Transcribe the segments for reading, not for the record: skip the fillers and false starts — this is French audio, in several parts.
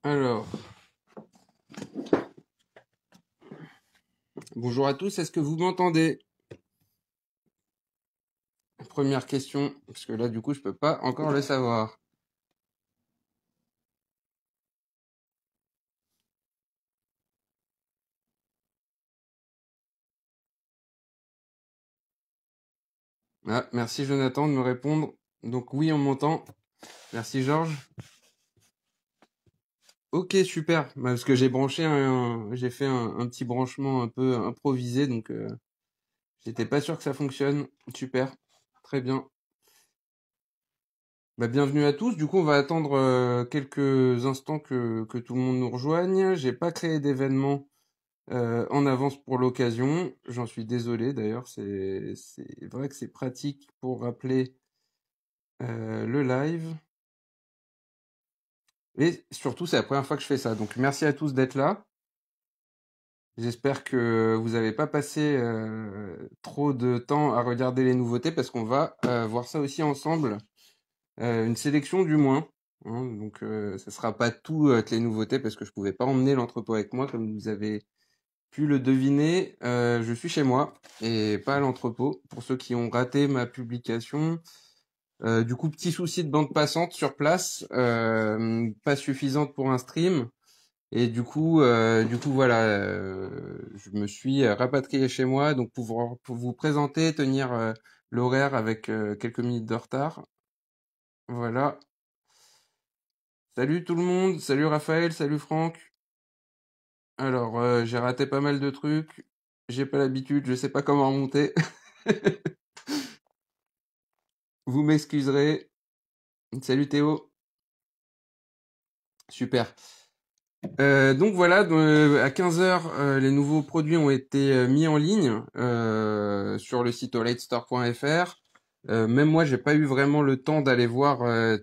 Alors, bonjour à tous, est-ce que vous m'entendez? Première question, parce que là du coup je peux pas encore le savoir. Ah, merci Jonathan de me répondre. Donc oui, on m'entend. Merci Georges. Ok, super. Bah, parce que j'ai fait un petit branchement un peu improvisé, donc j'étais pas sûr que ça fonctionne. Super, très bien. Bah, bienvenue à tous. Du coup, on va attendre quelques instants que tout le monde nous rejoigne. J'ai pas créé d'événement en avance pour l'occasion. J'en suis désolé d'ailleurs, c'est vrai que c'est pratique pour rappeler le live. Et surtout, c'est la première fois que je fais ça. Donc merci à tous d'être là. J'espère que vous n'avez pas passé trop de temps à regarder les nouveautés parce qu'on va voir ça aussi ensemble. Une sélection du moins. Hein. Donc ça sera pas toutes les nouveautés parce que je pouvais pas emmener l'entrepôt avec moi comme vous avez pu le deviner, je suis chez moi et pas à l'entrepôt. Pour ceux qui ont raté ma publication, du coup, petit souci de bande passante sur place, pas suffisante pour un stream. Et du coup voilà, je me suis rapatrié chez moi, donc pour vous présenter, tenir l'horaire avec quelques minutes de retard. Voilà. Salut tout le monde, salut Raphaël, salut Franck. Alors, j'ai raté pas mal de trucs. J'ai pas l'habitude, je sais pas comment remonter. Vous m'excuserez. Salut Théo. Super. Donc voilà, à 15 heures, les nouveaux produits ont été mis en ligne sur le site olightstore.fr. Même moi, j'ai pas eu vraiment le temps d'aller voir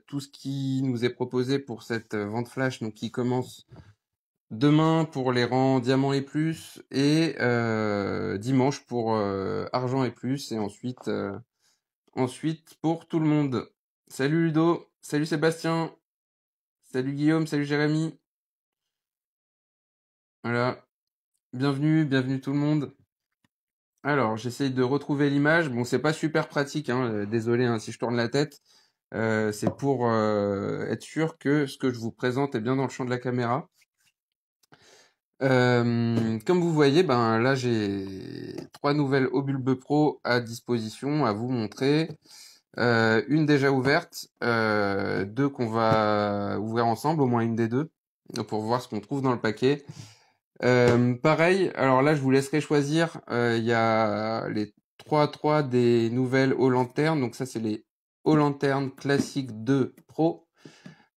tout ce qui nous est proposé pour cette vente flash, donc qui commence demain pour les rangs diamant et plus, et dimanche pour argent et plus, et ensuite pour tout le monde. Salut Ludo, salut Sébastien, salut Guillaume, salut Jérémy. Voilà, bienvenue tout le monde. Alors, j'essaye de retrouver l'image. Bon, c'est pas super pratique, hein, désolé hein, si je tourne la tête. C'est pour être sûr que ce que je vous présente est bien dans le champ de la caméra. Comme vous voyez, ben là j'ai trois nouvelles Obulbe Pro à disposition à vous montrer. Une déjà ouverte, deux qu'on va ouvrir ensemble, au moins une des deux, pour voir ce qu'on trouve dans le paquet. Pareil, alors là je vous laisserai choisir. Il y a les 3 des nouvelles Haut Lanterne, donc ça c'est les Haut Lanterne Classic 2 Pro.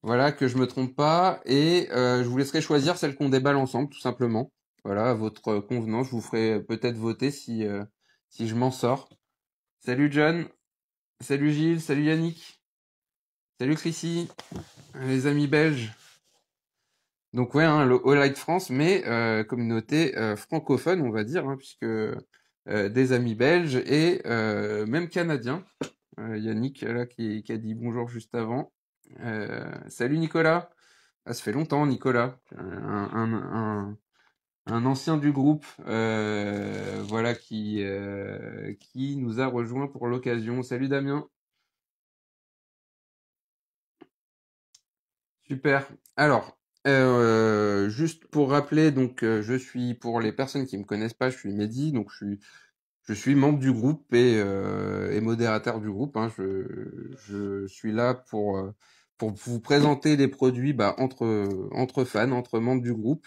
Voilà, que je me trompe pas. Et je vous laisserai choisir celle qu'on déballe ensemble, tout simplement. Voilà, à votre convenance. Je vous ferai peut-être voter si je m'en sors. Salut John, salut Gilles, salut Yannick, salut Chrissy, les amis belges. Donc ouais, hein, le All Light France, mais communauté francophone, on va dire, hein, puisque des amis belges et même canadiens. Yannick, là, qui a dit bonjour juste avant. Salut Nicolas. Ah, ça fait longtemps, Nicolas. Un ancien du groupe, voilà, qui nous a rejoint pour l'occasion. Salut Damien. Super. Alors, juste pour rappeler, donc, je suis, pour les personnes qui me connaissent pas, je suis Mehdi, donc je suis membre du groupe et modérateur du groupe. Hein. Je suis là pour vous présenter des produits bah, entre fans, entre membres du groupe.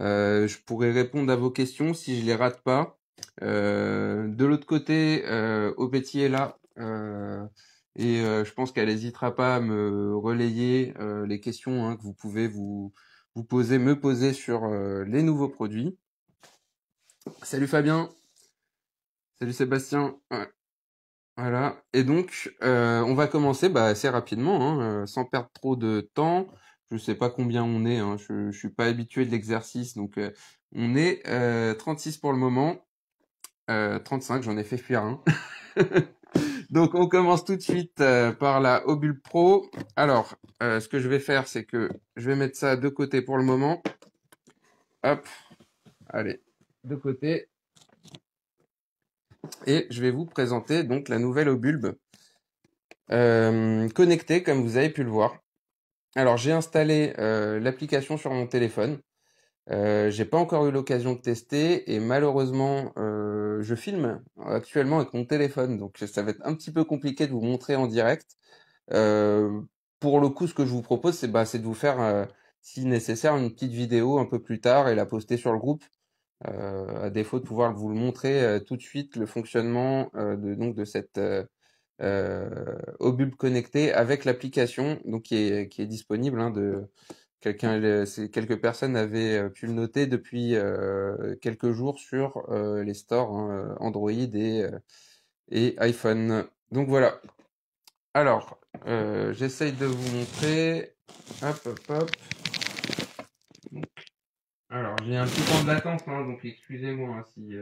Je pourrais répondre à vos questions si je les rate pas. De l'autre côté, Opeti est là. Et je pense qu'elle n'hésitera pas à me relayer les questions hein, que vous pouvez vous poser, me poser sur les nouveaux produits. Salut Fabien, salut Sébastien. Ouais, voilà. Et donc, on va commencer bah, assez rapidement, hein, sans perdre trop de temps. Je sais pas combien on est, hein, je suis pas habitué de l'exercice, donc on est 36 pour le moment. 35, j'en ai fait fuir un. Donc, on commence tout de suite par la Obul Pro. Alors, ce que je vais faire, c'est que je vais mettre ça de côté pour le moment. Hop, allez, de côté. Et je vais vous présenter donc la nouvelle Obulbe connectée, comme vous avez pu le voir. Alors, j'ai installé l'application sur mon téléphone. J'ai pas encore eu l'occasion de tester et malheureusement, je filme actuellement avec mon téléphone, donc ça va être un petit peu compliqué de vous montrer en direct. Euh, pour le coup, ce que je vous propose, c'est de vous faire, si nécessaire, une petite vidéo un peu plus tard et la poster sur le groupe, à défaut de pouvoir vous le montrer tout de suite le fonctionnement de cette au bulbe connecté avec l'application donc qui est disponible quelques personnes avaient pu le noter depuis quelques jours sur les stores Android et iPhone. Donc voilà. Alors, j'essaye de vous montrer. Hop, hop, hop. Alors, j'ai un petit temps de latence, donc excusez-moi si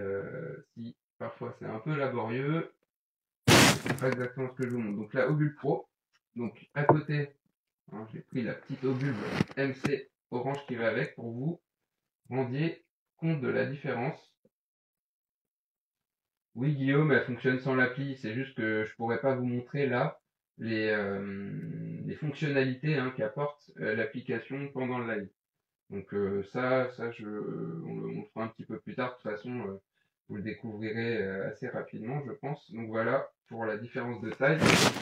parfois c'est un peu laborieux. C'est pas exactement ce que je vous montre. Donc là, Obul Pro. Donc à côté, j'ai pris la petite Obul MC orange qui va avec pour vous rendiez compte de la différence. Oui, Guillaume, elle fonctionne sans l'appli. C'est juste que je pourrais pas vous montrer là les fonctionnalités qu'apporte l'application pendant le live. Donc on le fera un petit peu plus tard. De toute façon, vous le découvrirez assez rapidement, je pense. Donc voilà pour la différence de taille.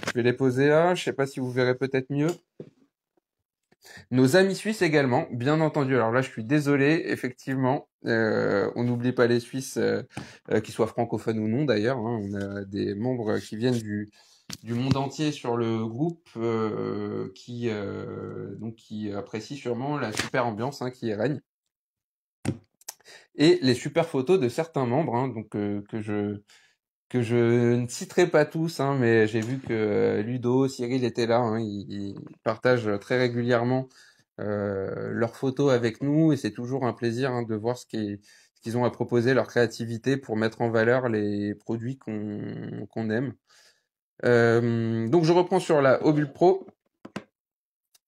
Je vais les poser là. Je sais pas si vous verrez peut-être mieux. Nos amis suisses également, bien entendu. Alors là, je suis désolé, effectivement, on n'oublie pas les Suisses, qu'ils soient francophones ou non d'ailleurs. On a des membres qui viennent du monde entier sur le groupe, qui apprécient sûrement la super ambiance qui y règne et les super photos de certains membres, que je ne citerai pas tous, mais j'ai vu que Ludo, Cyril étaient là. Ils partagent très régulièrement leurs photos avec nous et c'est toujours un plaisir de voir ce qu'ils ont à proposer, leur créativité pour mettre en valeur les produits qu'on aime. Donc je reprends sur la Obul Pro.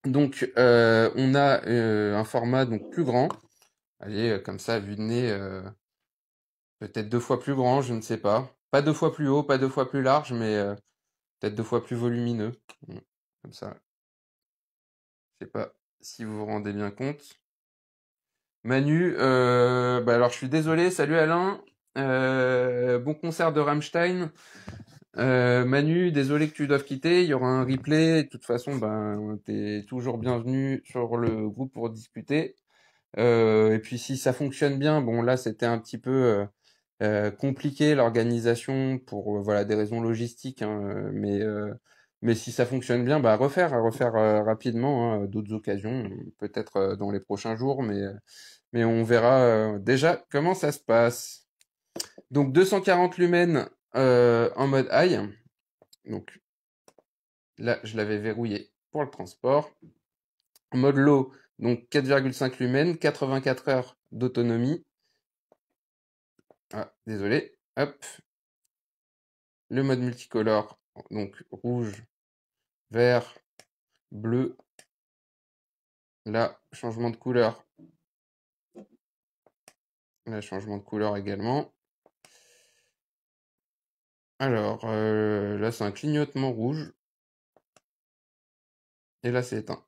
Donc on a un format donc plus grand. Allez, comme ça, vue de nez, peut-être 2 fois plus grand, je ne sais pas. Pas 2 fois plus haut, pas 2 fois plus large, mais peut-être 2 fois plus volumineux. Comme ça, je sais pas si vous vous rendez bien compte. Manu, alors je suis désolé, salut Alain. Bon concert de Rammstein. Manu, désolé que tu doives quitter, il y aura un replay. De toute façon, t'es toujours bienvenu sur le groupe pour discuter. Et puis si ça fonctionne bien, bon là c'était un petit peu compliqué l'organisation pour voilà des raisons logistiques, mais si ça fonctionne bien, à refaire rapidement d'autres occasions, peut-être dans les prochains jours, mais on verra déjà comment ça se passe. Donc 240 lumens en mode high. Donc là, je l'avais verrouillé pour le transport. En mode low, donc 4,5 lumens, 84 heures d'autonomie. Ah, désolé. Hop. Le mode multicolore, donc rouge, vert, bleu. Là, changement de couleur. Là, changement de couleur également. Alors, là, c'est un clignotement rouge. Et là, c'est éteint.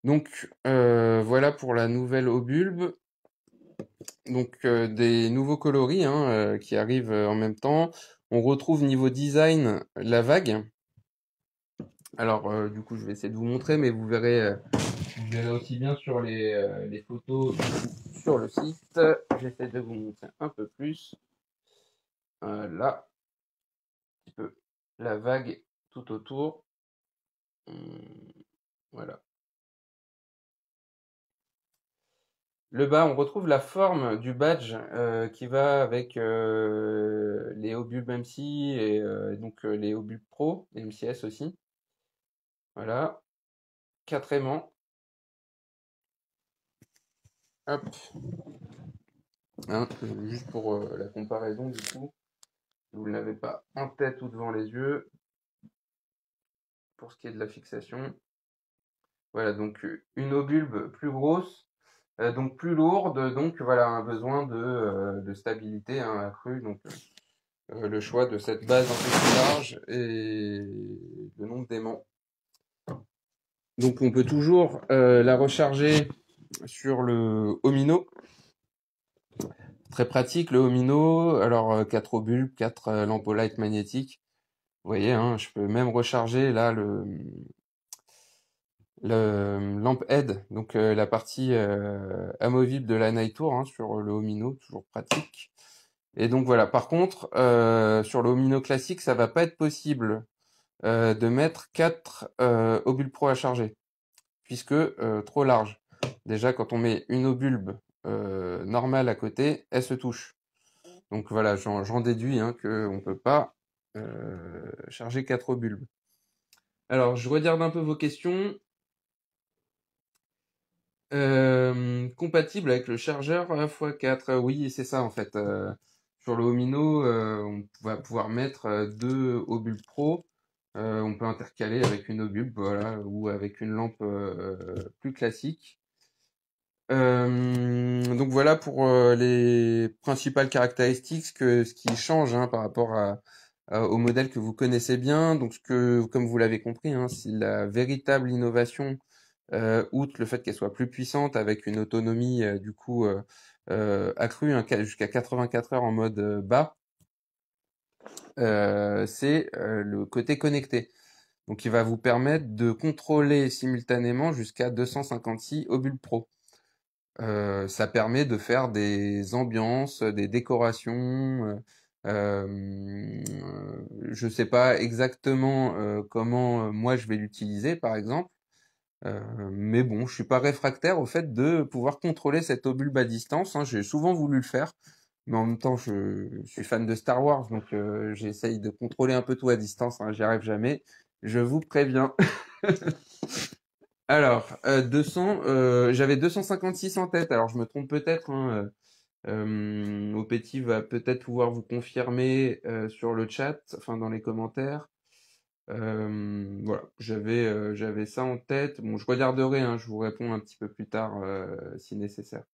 Donc, voilà pour la nouvelle Obulbe. Donc, des nouveaux coloris qui arrivent en même temps. On retrouve niveau design la vague. Alors, du coup, je vais essayer de vous montrer, mais vous verrez aussi bien sur les photos sur le site. J'essaie de vous montrer un peu plus. Là, un petit peu la vague tout autour. Voilà. Le bas, on retrouve la forme du badge qui va avec les Obulb MC et donc les Obulb Pro, les MCS aussi. Voilà. 4 aimants. Hop. Juste pour la comparaison du coup. si vous ne l'avez pas en tête ou devant les yeux, pour ce qui est de la fixation. Voilà, donc une obulbe plus grosse, donc plus lourde, donc voilà, un besoin de stabilité hein, accrue. Donc le choix de cette base un peu plus large et le nombre d'aimants. Donc on peut toujours la recharger sur le Homino. Très pratique le Homino. Alors 4 obulbes, 4 lampes light magnétiques. Vous voyez, hein, je peux même recharger là le lampe head, donc la partie amovible de la Night Tour hein, sur le Homino, toujours pratique. Et donc voilà, par contre, sur le Homino classique, ça va pas être possible de mettre 4 Obulbe Pro à charger, puisque trop large. Déjà, quand on met une obulbe normale à côté, elle se touche. Donc voilà, j'en déduis hein, qu'on ne peut pas charger 4 obulbes. Alors, je regarde un peu vos questions. Compatible avec le chargeur x4. Oui, c'est ça en fait. Sur le Homino, on va pouvoir mettre deux Obulbe Pro. On peut intercaler avec une Obulbe, voilà, ou avec une lampe plus classique. Donc voilà pour les principales caractéristiques, ce qui change hein, par rapport au modèle que vous connaissez bien. Donc comme vous l'avez compris, hein, c'est la véritable innovation, outre le fait qu'elle soit plus puissante avec une autonomie du coup accrue hein, jusqu'à 84 heures en mode bas, c'est le côté connecté. Donc il va vous permettre de contrôler simultanément jusqu'à 256 Obulbe Pro. Ça permet de faire des ambiances, des décorations. Je sais pas exactement comment moi je vais l'utiliser, par exemple. Mais bon, je suis pas réfractaire au fait de pouvoir contrôler cette obulbe à distance. Hein. J'ai souvent voulu le faire, mais en même temps, je suis fan de Star Wars, donc j'essaye de contrôler un peu tout à distance. Hein. J'y arrive jamais. Je vous préviens. Alors, 200, j'avais 256 en tête. Alors, je me trompe peut-être. Hein, Opeti va peut-être pouvoir vous confirmer sur le chat, enfin dans les commentaires. Voilà, j'avais ça en tête. Bon, je regarderai, hein, je vous réponds un petit peu plus tard si nécessaire.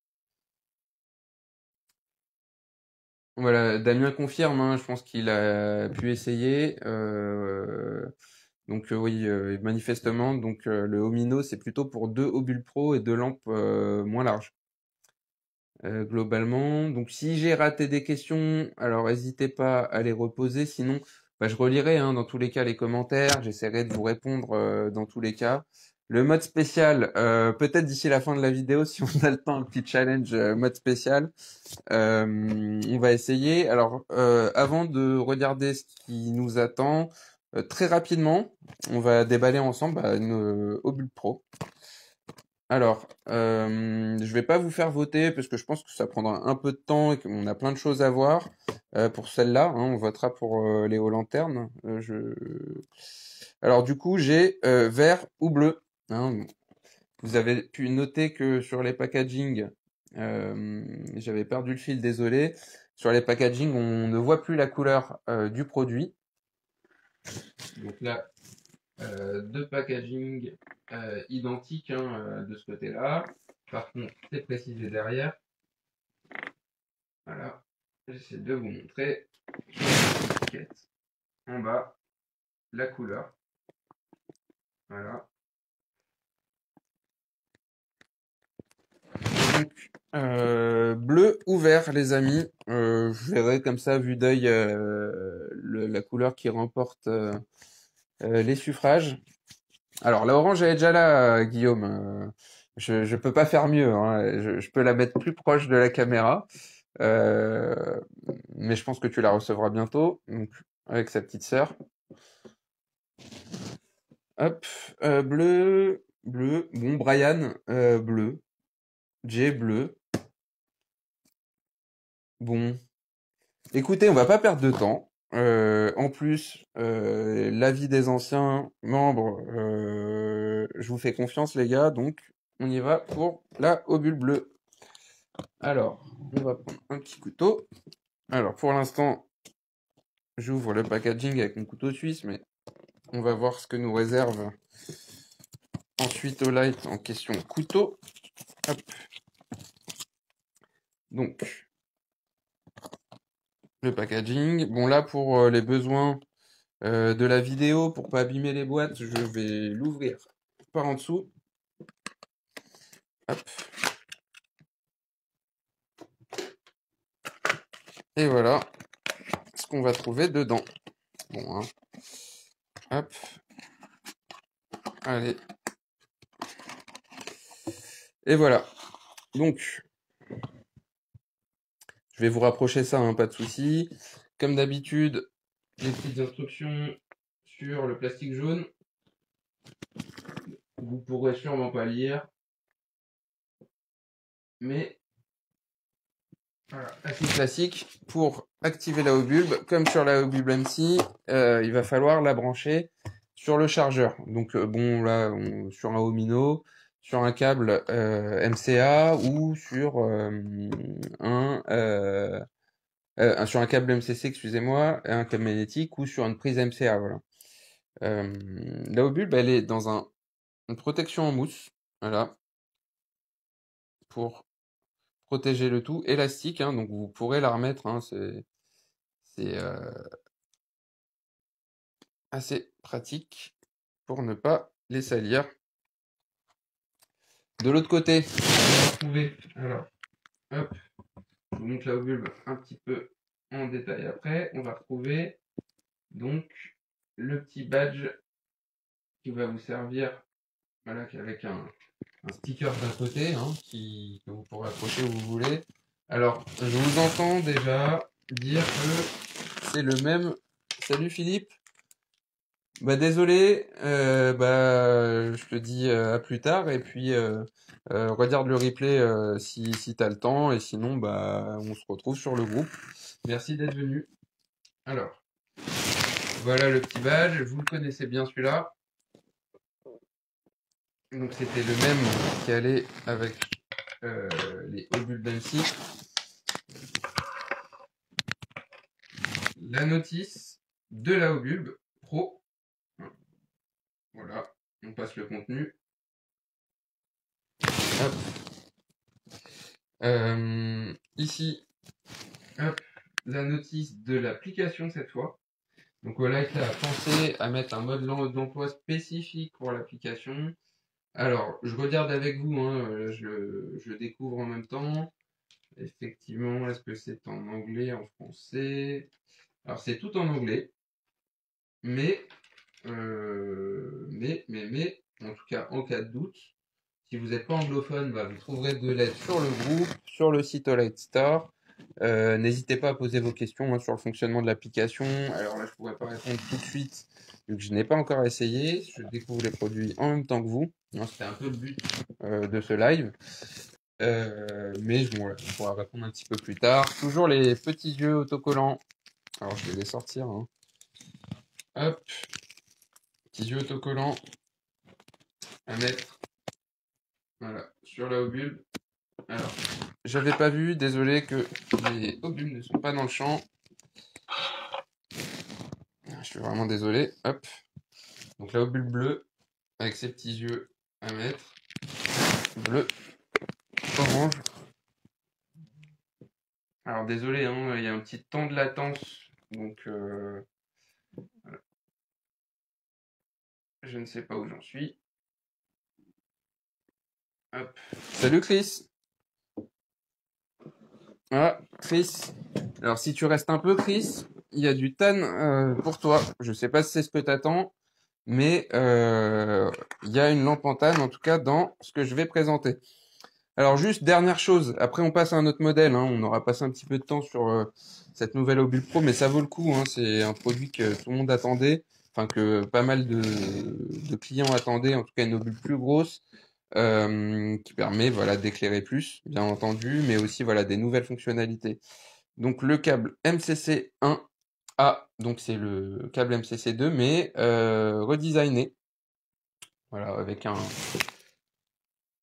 Voilà, Damien confirme, hein, je pense qu'il a pu essayer. Donc oui, manifestement, donc le Homino, c'est plutôt pour deux Obulbe Pro et deux lampes moins larges. Globalement. Donc si j'ai raté des questions, alors n'hésitez pas à les reposer. Sinon, bah, je relirai hein, dans tous les cas les commentaires. J'essaierai de vous répondre dans tous les cas. Le mode spécial, peut-être d'ici la fin de la vidéo, si on a le temps, un petit challenge mode spécial. On va essayer. Alors, avant de regarder ce qui nous attend, très rapidement, on va déballer ensemble nos Obulbe Pro. Alors, je vais pas vous faire voter parce que je pense que ça prendra un peu de temps et qu'on a plein de choses à voir pour celle-là. Hein, on votera pour les hauts lanternes. Alors du coup, j'ai vert ou bleu. Hein. Vous avez pu noter que sur les packaging, j'avais perdu le fil, désolé. Sur les packaging, on ne voit plus la couleur du produit. Donc là, deux packaging identiques hein, de ce côté-là. Par contre, c'est précisé derrière. Voilà. J'essaie de vous montrer en bas la couleur. Voilà. Donc, bleu ou vert, les amis. Je verrai comme ça, vu d'œil, la couleur qui remporte les suffrages. Alors, la orange, elle est déjà là, Guillaume. Je peux pas faire mieux. Hein. Je peux la mettre plus proche de la caméra. Mais je pense que tu la recevras bientôt. Donc, avec sa petite sœur. Hop. Bleu. Bleu. Bon, Brian, bleu. Jay, bleu. Bon. Écoutez, on va pas perdre de temps. En plus, l'avis des anciens membres, je vous fais confiance, les gars. Donc, on y va pour la obule bleue. Alors, on va prendre un petit couteau. Alors, pour l'instant, j'ouvre le packaging avec mon couteau suisse, mais on va voir ce que nous réserve ensuite au light en question couteau. Hop. Donc, le packaging. Bon, là, pour les besoins de la vidéo, pour pas abîmer les boîtes, je vais l'ouvrir par en dessous. Hop. Et voilà ce qu'on va trouver dedans. Bon, hein. Hop. Allez. Et voilà. Donc, je vais vous rapprocher ça, hein, pas de souci. Comme d'habitude, les petites instructions sur le plastique jaune. Vous pourrez sûrement pas lire. Mais voilà, assez classique. Pour activer la haut-bulbe, comme sur la haut-bulbe MC, il va falloir la brancher sur le chargeur. Donc bon, là, sur un Homino, sur un câble MCA ou sur sur un câble MCC, excusez-moi, un câble magnétique ou sur une prise MCA, voilà. La haut-bulbe, elle est dans une protection en mousse, voilà, pour protéger le tout, élastique, hein, donc vous pourrez la remettre, hein, c'est assez pratique pour ne pas les salir. De l'autre côté, on va retrouver, alors, hop, je vous montre la bulbe un petit peu en détail après, on va retrouver donc le petit badge qui va vous servir, voilà, avec un sticker d'un côté, hein, que vous pourrez accrocher où vous voulez. Alors, je vous entends déjà dire que c'est le même. Salut Philippe. Bah désolé, je te dis à plus tard et puis regarde le replay si t'as le temps et sinon bah on se retrouve sur le groupe. Merci d'être venu. Alors, voilà le petit badge, vous le connaissez bien celui-là. Donc c'était le même qui allait avec les Obul d'Annecy. La notice de la Obulbe Pro. Voilà, on passe le contenu. Hop. Ici, hop, la notice de l'application cette fois. Donc voilà, il a pensé à mettre un mode d'emploi spécifique pour l'application. Alors, je regarde avec vous, hein, je découvre en même temps. Effectivement, est-ce que c'est en anglais, en français? Alors, c'est tout en anglais, mais, en tout cas, en cas de doute, si vous n'êtes pas anglophone, bah, vous trouverez de l'aide sur le groupe, sur le site Olight Store. N'hésitez pas à poser vos questions, hein, sur le fonctionnement de l'application. Alors là, je ne pourrais pas répondre tout de suite, vu que je n'ai pas encore essayé. Je découvre les produits en même temps que vous. C'était un peu le but de ce live. Mais bon, voilà, on pourra répondre un petit peu plus tard. Toujours les petits yeux autocollants. Alors, je vais les sortir, hein. Hop. Petits yeux autocollants à mettre, voilà, sur la Obulbe. Alors, j'avais pas vu, désolé que les Obulbes ne sont pas dans le champ. Je suis vraiment désolé. Hop. Donc la Obulbe bleue avec ses petits yeux à mettre. Bleu, orange. Alors désolé, hein, il y a un petit temps de latence. Donc voilà. Je ne sais pas où j'en suis. Hop. Salut Chris. Ah, Chris. Alors si tu restes un peu, Chris, il y a du tan pour toi. Je sais pas si c'est ce que t'attends, mais il y a une lampe en tan, en tout cas dans ce que je vais présenter. Alors juste dernière chose, après on passe à un autre modèle, hein. On aura passé un petit peu de temps sur cette nouvelle Obulbe Pro, mais ça vaut le coup, hein. C'est un produit que tout le monde attendait, enfin que pas mal de clients attendaient, en tout cas une Obulbe plus grosse, qui permet voilà d'éclairer plus, bien entendu, mais aussi voilà des nouvelles fonctionnalités. Donc le câble MCC 1A, donc c'est le câble MCC 2, mais redesigné, voilà avec un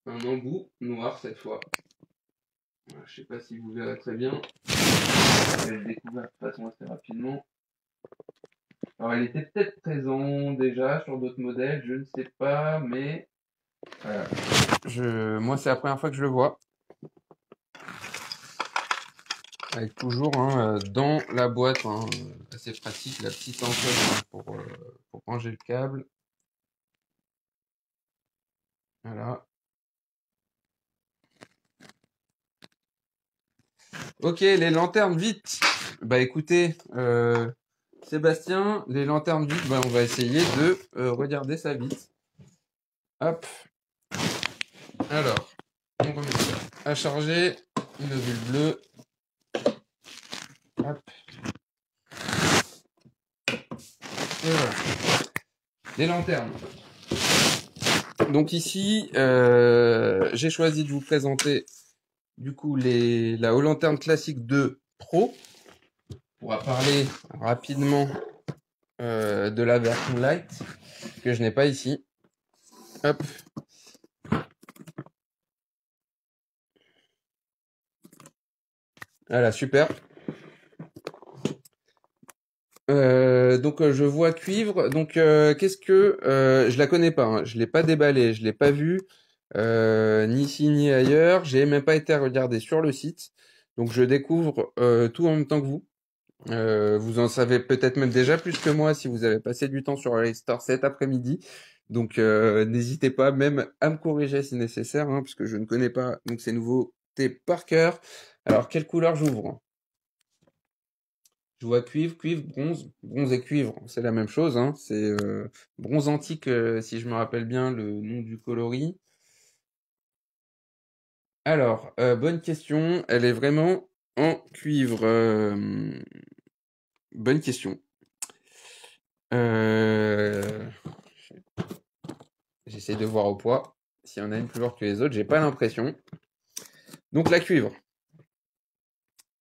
embout noir cette fois. Voilà, je sais pas si vous verrez très bien. Je vais le découvrir de toute façon assez rapidement. Alors, il était peut-être présent déjà sur d'autres modèles, je ne sais pas, mais moi, c'est la première fois que je le vois. Avec toujours dans la boîte, assez pratique, la petite encoche pour ranger le câble. Voilà. Ok, les lanternes, vite. Bah écoutez, Sébastien, les lanternes vite, bah, on va essayer de regarder ça vite. Hop. Alors, on remet ça à charger. Une ovule bleue. Hop. Et voilà. Les lanternes. Donc ici, j'ai choisi de vous présenter du coup la haut lanterne classique 2 Pro. On va parler rapidement de la version light que je n'ai pas ici. Hop. Voilà, super. Donc je vois cuivre. Donc qu'est-ce que je la connais pas, hein. Je l'ai pas déballé, je l'ai pas vu ni ici ni ailleurs. J'ai même pas été à regarder sur le site. Donc je découvre tout en même temps que vous. Vous en savez peut-être même déjà plus que moi si vous avez passé du temps sur les Store cet après-midi. Donc n'hésitez pas même à me corriger si nécessaire, hein, puisque je ne connais pas donc ces nouveautés par cœur. Alors quelle couleur j'ouvre? Je vois cuivre, cuivre, bronze. Bronze et cuivre, c'est la même chose, hein. C'est bronze antique, si je me rappelle bien le nom du coloris. Alors, bonne question. Elle est vraiment en cuivre. Bonne question. Euh, J'essaie de voir au poids. S'il y en a une plus lourde que les autres, j'ai pas l'impression. Donc la cuivre.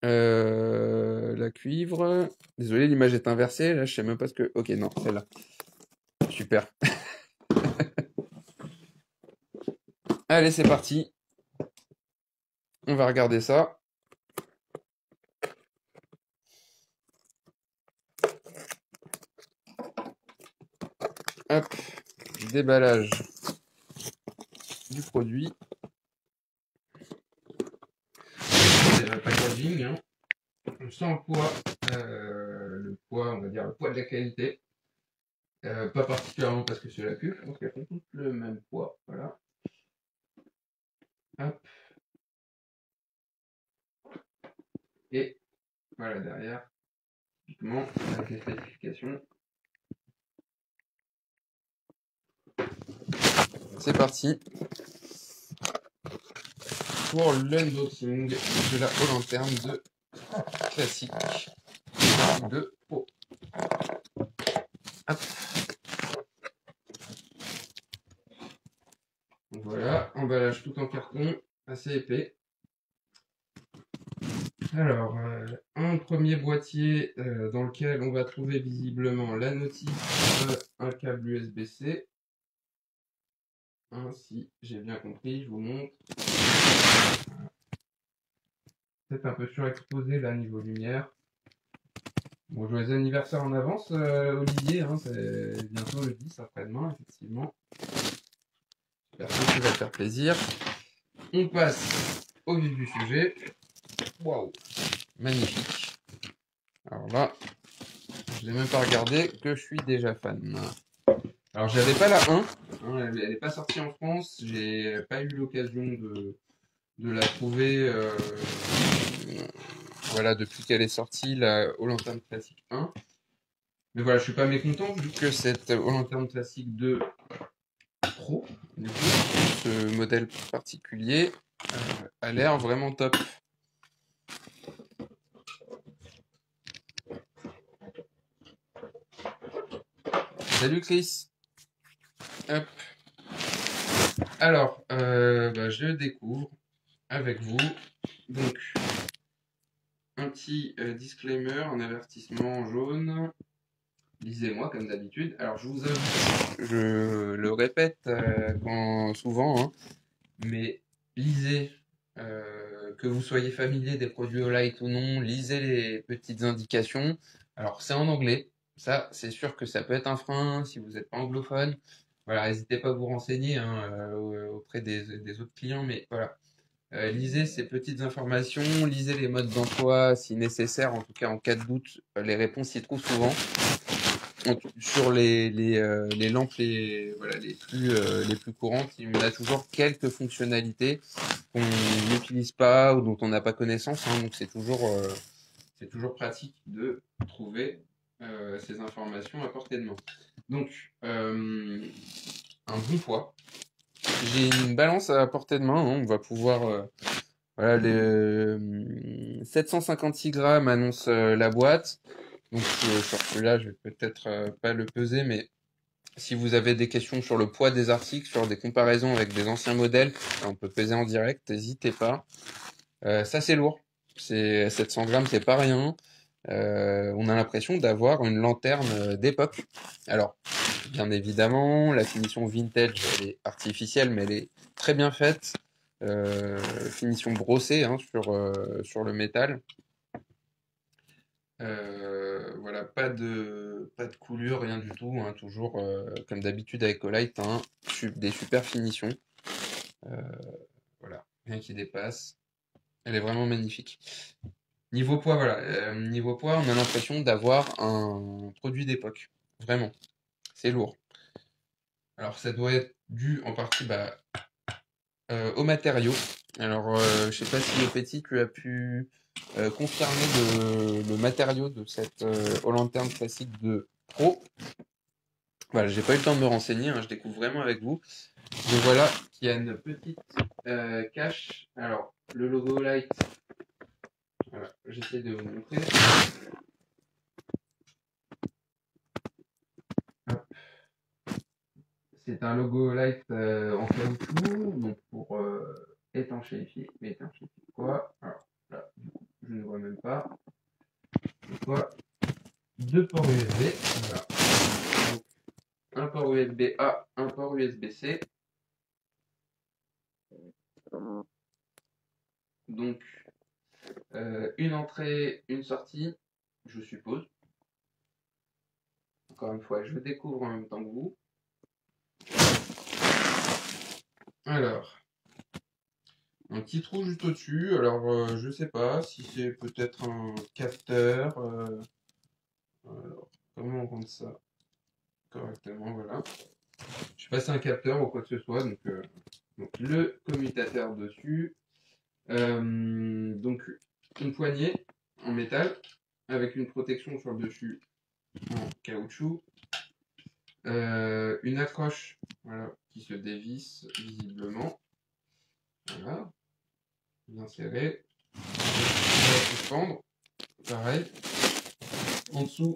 La cuivre. Désolé, l'image est inversée. Là, je sais même pas ce que. Ok, non, celle-là. Super. Allez, c'est parti. On va regarder ça. Hop, déballage du produit. C'est le packaging, hein. On sent le poids, on va dire le poids de la qualité. Pas particulièrement parce que c'est la cuve, je pense qu'elles font toutes le même poids. Voilà. Hop. Et voilà derrière, typiquement, avec les spécifications. C'est parti pour l'unboxing de la haut lanterne de classique de Pau. Hop. Voilà, emballage tout en carton, assez épais. Alors, un premier boîtier dans lequel on va trouver visiblement la notice, un câble USB-C. Si j'ai bien compris, je vous montre. Peut-être un peu surexposé là niveau lumière. Bon, joyeux anniversaire en avance, Olivier, hein, c'est bientôt le 10 après-demain, effectivement. J'espère que ça va te faire plaisir. On passe au vif du sujet. Waouh, magnifique. Alors là, je l'ai même pas regardé que je suis déjà fan. Alors j'avais pas la 1, hein, elle n'est pas sortie en France, j'ai pas eu l'occasion de la trouver voilà, depuis qu'elle est sortie, la Holanterne Classique 1. Mais voilà, je suis pas mécontent vu que cette Holanterne Classique 2 Pro, du coup, ce modèle particulier, a l'air vraiment top. Salut Chris. Hop. Alors, je découvre avec vous. Donc, un petit disclaimer, un avertissement jaune. Lisez-moi comme d'habitude. Alors, je vous avoue, je le répète souvent, hein, mais lisez Que vous soyez familier des produits Olight ou non, lisez les petites indications. Alors, c'est en anglais. Ça, c'est sûr que ça peut être un frein si vous n'êtes pas anglophone. Voilà, n'hésitez pas à vous renseigner hein, auprès des autres clients, mais voilà. Lisez ces petites informations, lisez les modes d'emploi si nécessaire, en tout cas en cas de doute, les réponses s'y trouvent souvent. Sur les lampes voilà, les plus courantes, il y en a toujours quelques fonctionnalités qu'on n'utilise pas ou dont on n'a pas connaissance, hein, donc c'est toujours pratique de trouver ces informations à portée de main. Donc, un bon poids. J'ai une balance à portée de main, hein, on va pouvoir... voilà, les 756 grammes annonce la boîte. Donc sur celui-là, je vais peut-être pas le peser, mais si vous avez des questions sur le poids des articles, sur des comparaisons avec des anciens modèles, on peut peser en direct, n'hésitez pas. Ça c'est lourd, c'est 700 grammes, c'est pas rien. On a l'impression d'avoir une lanterne d'époque. Alors, bien évidemment, la finition vintage, elle est artificielle, mais elle est très bien faite. Finition brossée hein, sur le métal. Voilà, pas de coulure, rien du tout, hein, toujours comme d'habitude avec Olight, hein, des super finitions. Euh, voilà, rien qui dépasse. Elle est vraiment magnifique. Niveau poids, voilà, niveau poids, on a l'impression d'avoir un produit d'époque. Vraiment, c'est lourd. Alors ça doit être dû en partie aux matériaux. Alors je sais pas si le petit tu as pu confirmer le matériau de cette lanterne classique de Pro. Voilà, j'ai pas eu le temps de me renseigner, hein, je découvre vraiment avec vous. Mais voilà qu'il y a une petite cache. Alors, le logo Light, voilà, j'essaie de vous montrer. C'est un logo Light en caoutchouc, donc pour étanchéifier. Mais étanchéifier quoi? Alors là, du coup, je ne vois même pas. C'est quoi? Deux ports USB. Voilà. Donc, un port USB A, un port USB C. Donc, une entrée, une sortie, je suppose. Encore une fois, je découvre en même temps que vous. Alors, un petit trou juste au-dessus. Alors, je sais pas si c'est peut-être un capteur. Alors, comment on rentre ça correctement? Voilà. Je sais pas si c'est un capteur ou quoi que ce soit. Donc le commutateur dessus. Donc, une poignée en métal avec une protection sur le dessus en caoutchouc. Une accroche voilà, qui se dévisse visiblement. Voilà, bien serré. On va suspendre. Pareil. En dessous,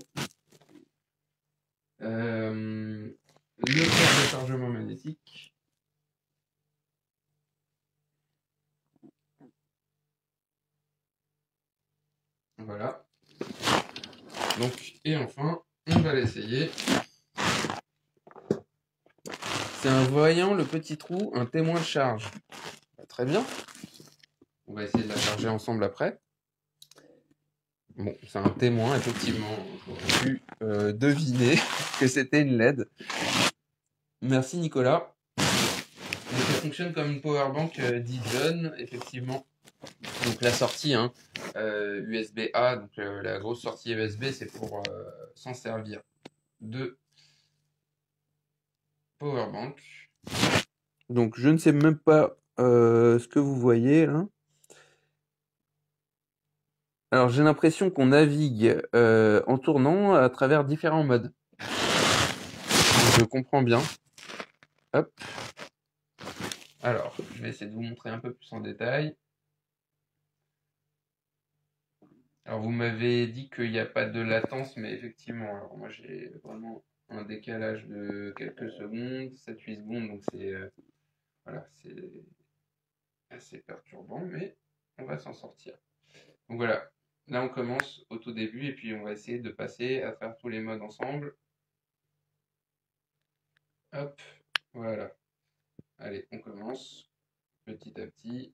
le câble de chargement magnétique. Voilà. Donc, et enfin, on va l'essayer. C'est un voyant, le petit trou, un témoin de charge. Très bien. On va essayer de la charger ensemble après. Bon, c'est un témoin, effectivement. J'aurais pu deviner que c'était une LED. Merci Nicolas. Donc, elle fonctionne comme une powerbank dit John, effectivement. Donc la sortie hein, USB-A, donc la grosse sortie USB, c'est pour s'en servir de powerbank. Donc je ne sais même pas ce que vous voyez là. Alors j'ai l'impression qu'on navigue en tournant à travers différents modes. Je comprends bien. Hop. Alors, je vais essayer de vous montrer un peu plus en détail. Alors, vous m'avez dit qu'il n'y a pas de latence, mais effectivement, alors moi j'ai vraiment un décalage de quelques secondes, 7-8 secondes, donc voilà, c'est assez perturbant, mais on va s'en sortir. Donc voilà, là on commence au tout début et puis on va essayer de passer à faire tous les modes ensemble. Hop, voilà. Allez, on commence petit à petit.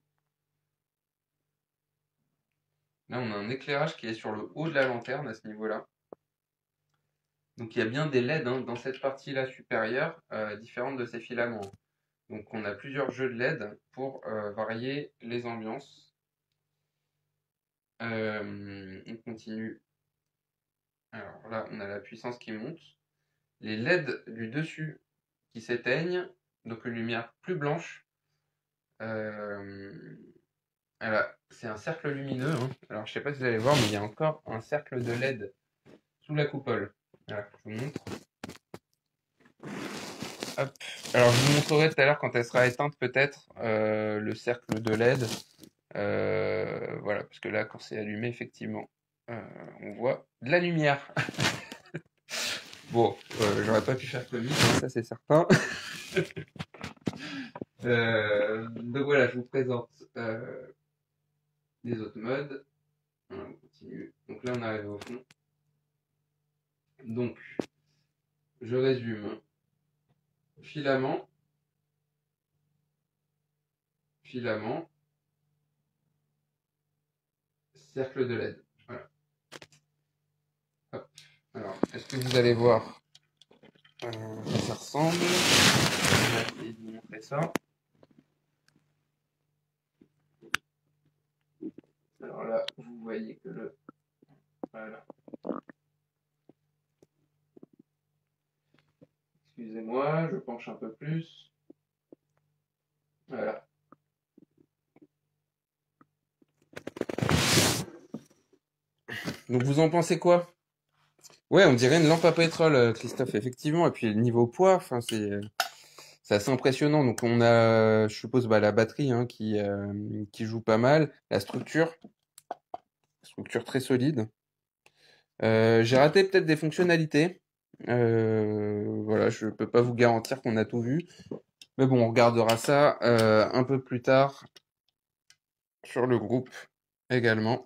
Là, on a un éclairage qui est sur le haut de la lanterne à ce niveau-là. Donc il y a bien des LED hein, dans cette partie-là supérieure, différente de ces filaments. Donc on a plusieurs jeux de LED pour varier les ambiances. On continue. Alors là, on a la puissance qui monte. Les LED du dessus qui s'éteignent, donc une lumière plus blanche. Voilà, c'est un cercle lumineux, hein. Alors je sais pas si vous allez voir, mais il y a encore un cercle de LED sous la coupole. Voilà, je vous montre. Hop. Alors je vous montrerai tout à l'heure quand elle sera éteinte peut-être le cercle de LED. Voilà, parce que là quand c'est allumé effectivement, on voit de la lumière. Bon, j'aurais pas pu faire plus vite, hein, ça c'est certain. Donc voilà, je vous présente les autres modes. Voilà, on continue. Donc là on arrive au fond. Donc je résume. Filament, filament, cercle de LED. Voilà. Hop. Alors, est-ce que vous allez voir à quoi ça ressemble? On va essayer de vous montrer ça. Alors là, vous voyez que le... Voilà. Excusez-moi, je penche un peu plus. Voilà. Donc vous en pensez quoi? Ouais, on dirait une lampe à pétrole, Christophe, effectivement. Et puis le niveau poids, enfin c'est assez impressionnant. Donc on a, je suppose, bah, la batterie hein, qui joue pas mal, la structure très solide. J'ai raté peut-être des fonctionnalités. Voilà, je peux pas vous garantir qu'on a tout vu. Mais bon, on regardera ça un peu plus tard sur le groupe également.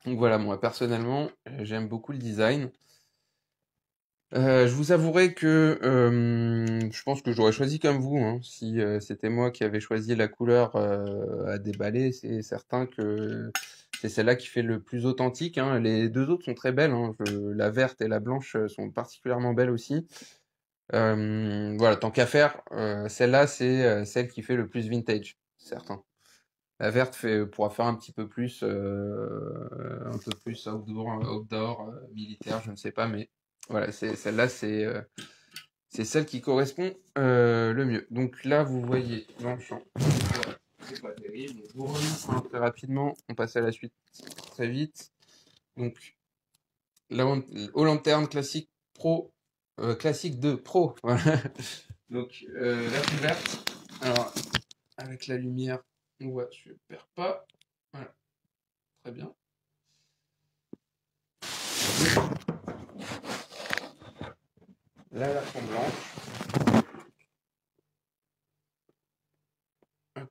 Donc voilà, moi personnellement, j'aime beaucoup le design. Je vous avouerai que je pense que j'aurais choisi comme vous, hein, si c'était moi qui avais choisi la couleur à déballer. C'est certain que c'est celle-là qui fait le plus authentique, hein. Les deux autres sont très belles, hein. La verte et la blanche sont particulièrement belles aussi. Voilà, tant qu'à faire, celle-là c'est celle qui fait le plus vintage, certain. La verte pourra faire un peu plus outdoor, militaire, je ne sais pas, mais voilà, celle-là, c'est celle qui correspond le mieux. Donc là, vous voyez dans le champ, voilà, c'est pas terrible. Donc, je vous remontre hein, très rapidement, on passe à la suite très vite. Donc, aux lanternes classique Pro, classique 2 Pro, voilà. Donc, la couverte, alors, avec la lumière, on voit super pas. Voilà, très bien. La version blanche. Hop.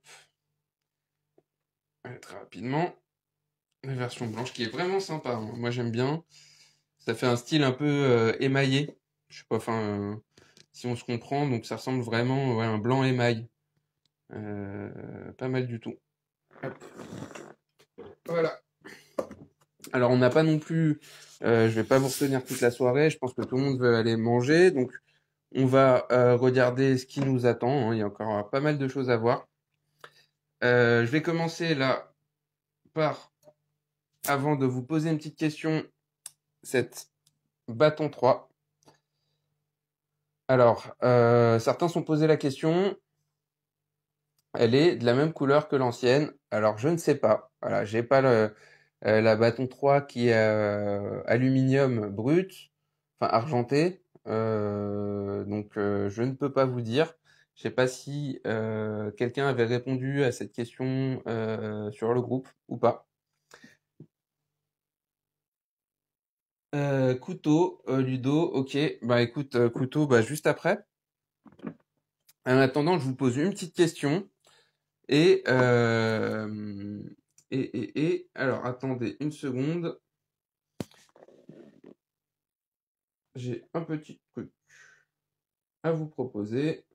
Très rapidement. La version blanche qui est vraiment sympa, hein. Moi j'aime bien. Ça fait un style un peu émaillé. Je sais pas, enfin, si on se comprend, donc ça ressemble vraiment à un blanc émail. Pas mal du tout. Hop. Voilà. Alors on n'a pas non plus, je vais pas vous retenir toute la soirée. Je pense que tout le monde veut aller manger, donc on va regarder ce qui nous attend, hein. Il y a encore pas mal de choses à voir. Je vais commencer là par, avant de vous poser une petite question, cette bâton 3. Alors, certains se sont posé la question, elle est de la même couleur que l'ancienne. Alors, je ne sais pas. Voilà, j'ai pas la bâton 3 qui est aluminium brut, enfin argenté. Donc, je ne peux pas vous dire. Je sais pas si quelqu'un avait répondu à cette question sur le groupe ou pas. Couteau, Ludo, ok. Bah écoute, couteau, bah juste après. En attendant, je vous pose une petite question. Et, alors attendez une seconde. J'ai un petit truc à vous proposer.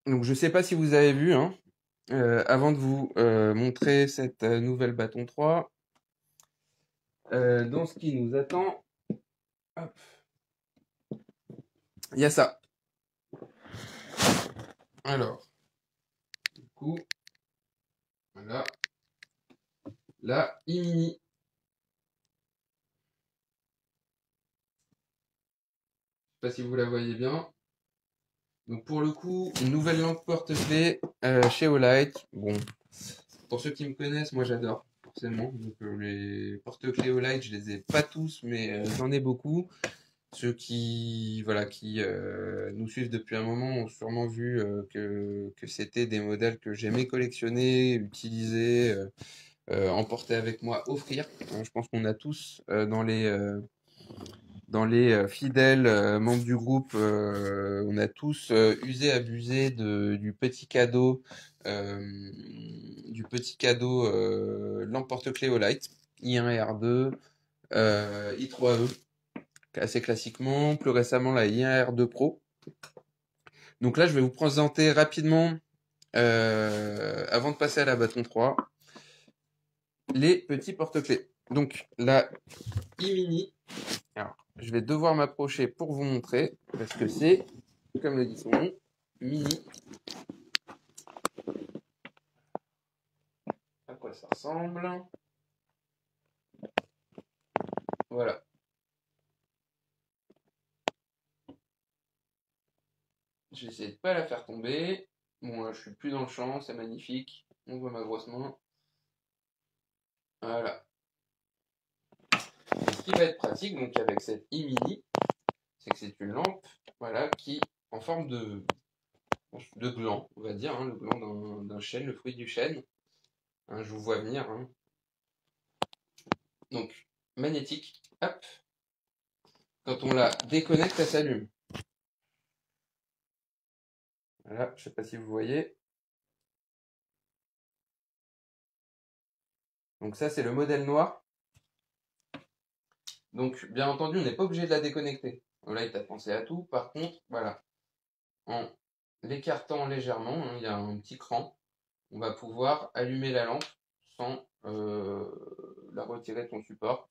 Donc je sais pas si vous avez vu, hein. avant de vous montrer cette nouvelle bâton 3, dans ce qui nous attend, hop, il y a ça. Alors, du coup, voilà, la e-mini. Je sais pas si vous la voyez bien. Donc pour le coup, une nouvelle lampe porte-clés chez Olight. Bon, pour ceux qui me connaissent, moi j'adore forcément. Donc les porte-clés Olight, je les ai pas tous, mais j'en ai beaucoup. Ceux qui voilà qui nous suivent depuis un moment ont sûrement vu que c'était des modèles que j'aimais collectionner, utiliser, emporter avec moi, offrir. Je pense qu'on a tous dans les fidèles membres du groupe, on a tous usé, abusé du petit cadeau, lampe porte-clés Olight, I1 et R2, I3E, assez classiquement. Plus récemment, la I1 R2 Pro. Donc là, je vais vous présenter rapidement, avant de passer à la bâton 3, les petits porte-clés. Donc la e-mini. Alors, je vais devoir m'approcher pour vous montrer, parce que c'est, comme le dit son nom, mini. À quoi ça ressemble? Voilà. Je vais essayer de pas la faire tomber. Bon, là, je suis plus dans le champ, c'est magnifique. On voit ma grosse main. Voilà. Ce qui va être pratique, donc avec cette e-mini, c'est que c'est une lampe, voilà, qui en forme de gland, on va dire, hein, le gland d'un chêne, le fruit du chêne. Hein, je vous vois venir. Hein. Donc, magnétique, hop. Quand on la déconnecte, elle s'allume. Voilà, je sais pas si vous voyez. Donc ça, c'est le modèle noir. Donc, bien entendu, on n'est pas obligé de la déconnecter. Là, il a pensé à tout. Par contre, voilà, en l'écartant légèrement, hein, il y a un petit cran, on va pouvoir allumer la lampe sans la retirer de son support.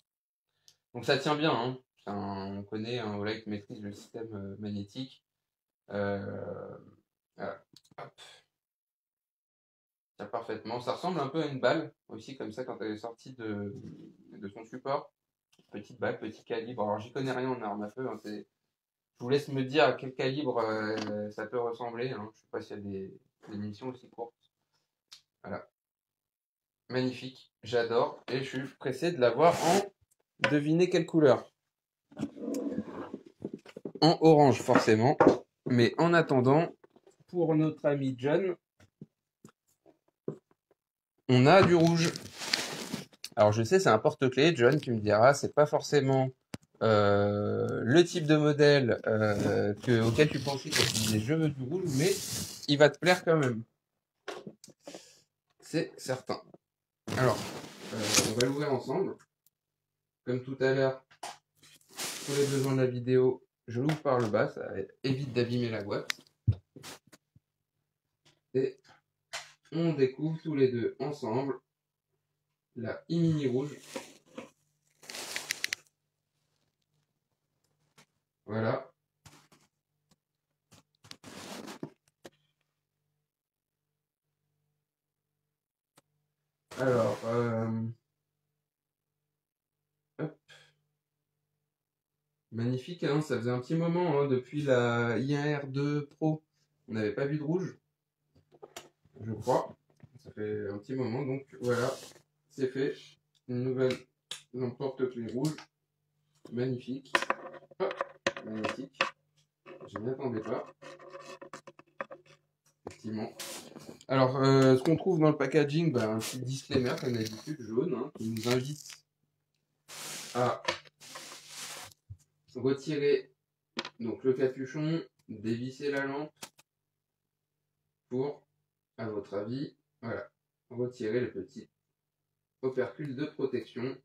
Donc ça tient bien, hein. On connaît un Olight qui maîtrise le système magnétique. Voilà. Hop. Tient parfaitement. Ça ressemble un peu à une balle aussi, comme ça, quand elle est sortie de son support. Petite balle, petit calibre. Alors j'y connais rien en arme à feu. Hein, je vous laisse me dire à quel calibre ça peut ressembler. Hein. Je sais pas s'il y a des munitions aussi courtes. Voilà. Magnifique. J'adore. Et je suis pressé de l'avoir en... Devinez quelle couleur? En orange forcément. Mais en attendant, pour notre ami John, on a du rouge. Alors je sais, c'est un porte-clés. John, tu me diras, c'est pas forcément le type de modèle auquel tu pensais quand tu disais je veux du rouge, mais il va te plaire quand même. C'est certain. Alors, on va l'ouvrir ensemble. Comme tout à l'heure, pour les besoins de la vidéo, je l'ouvre par le bas, ça évite d'abîmer la boîte. Et on découvre tous les deux ensemble la e-mini rouge. Voilà. Alors, hop. Magnifique, hein, ça faisait un petit moment, hein, depuis la I1 R2 Pro, on n'avait pas vu de rouge, je crois. Ça fait un petit moment, donc voilà, c'est fait. Une nouvelle lampe porte-clés rouge, magnifique. Hop, magnifique. Je m'y attendais pas. Effectivement. Alors, ce qu'on trouve dans le packaging, bah, un petit disclaimer, comme d'habitude, jaune, hein, qui nous invite à retirer donc, le capuchon, dévisser la lampe pour, à votre avis, voilà, retirer le petit opercule de protection.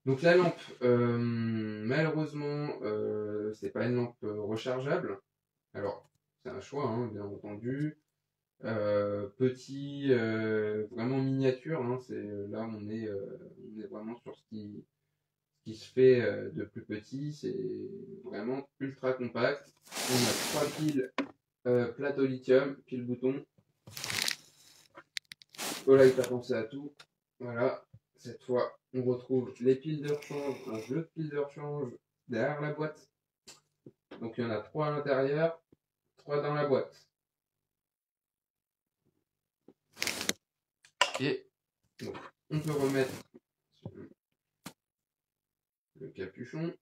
Donc la lampe, malheureusement, c'est pas une lampe rechargeable. Alors, c'est un choix, hein, bien entendu. petit, vraiment miniature, hein, là on est vraiment sur ce qui se fait de plus petit, c'est vraiment ultra compact. On a 3 piles plateau lithium, pile bouton. Voilà, il a pensé à tout. Voilà, cette fois on retrouve les piles de rechange, un jeu de piles de rechange derrière la boîte. Donc il y en a 3 à l'intérieur, 3 dans la boîte. Et donc, on peut remettre le capuchon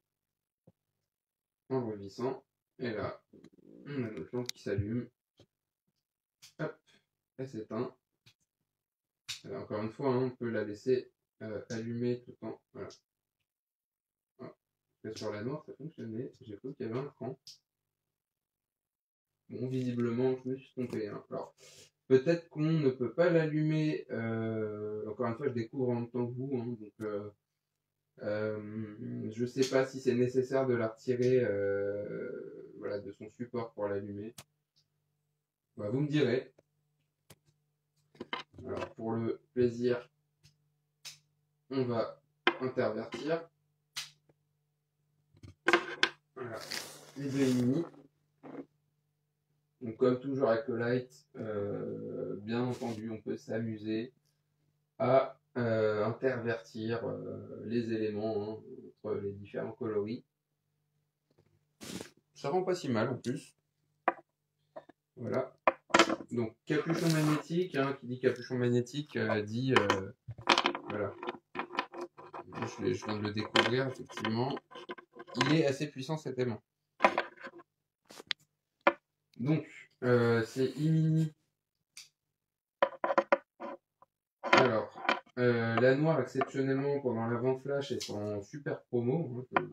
en revissant. Et là, on a notre lampe qui s'allume. Hop, elle s'éteint. Encore une fois, hein, on peut la laisser allumer tout le temps. Voilà. Sur la noire, ça fonctionnait. J'ai cru qu'il y avait un cran. Bon, visiblement, je me suis trompé. Hein. Alors, peut-être qu'on ne peut pas l'allumer. Encore une fois, je découvre en même temps que vous. Hein, donc, je sais pas si c'est nécessaire de la retirer voilà, de son support pour l'allumer. Bah, vous me direz. Alors, pour le plaisir, on va intervertir. Voilà, les deux ennemis. Donc, comme toujours avec le light, bien entendu, on peut s'amuser à intervertir les éléments hein, entre les différents coloris. Ça rend pas si mal en plus. Voilà. Donc, capuchon magnétique, hein, qui dit capuchon magnétique dit. Voilà. Je viens de le découvrir, effectivement. Il est assez puissant cet aimant. Donc, c'est E-mini. Alors, la noire, exceptionnellement, pendant la vente flash, est en super promo. Hein,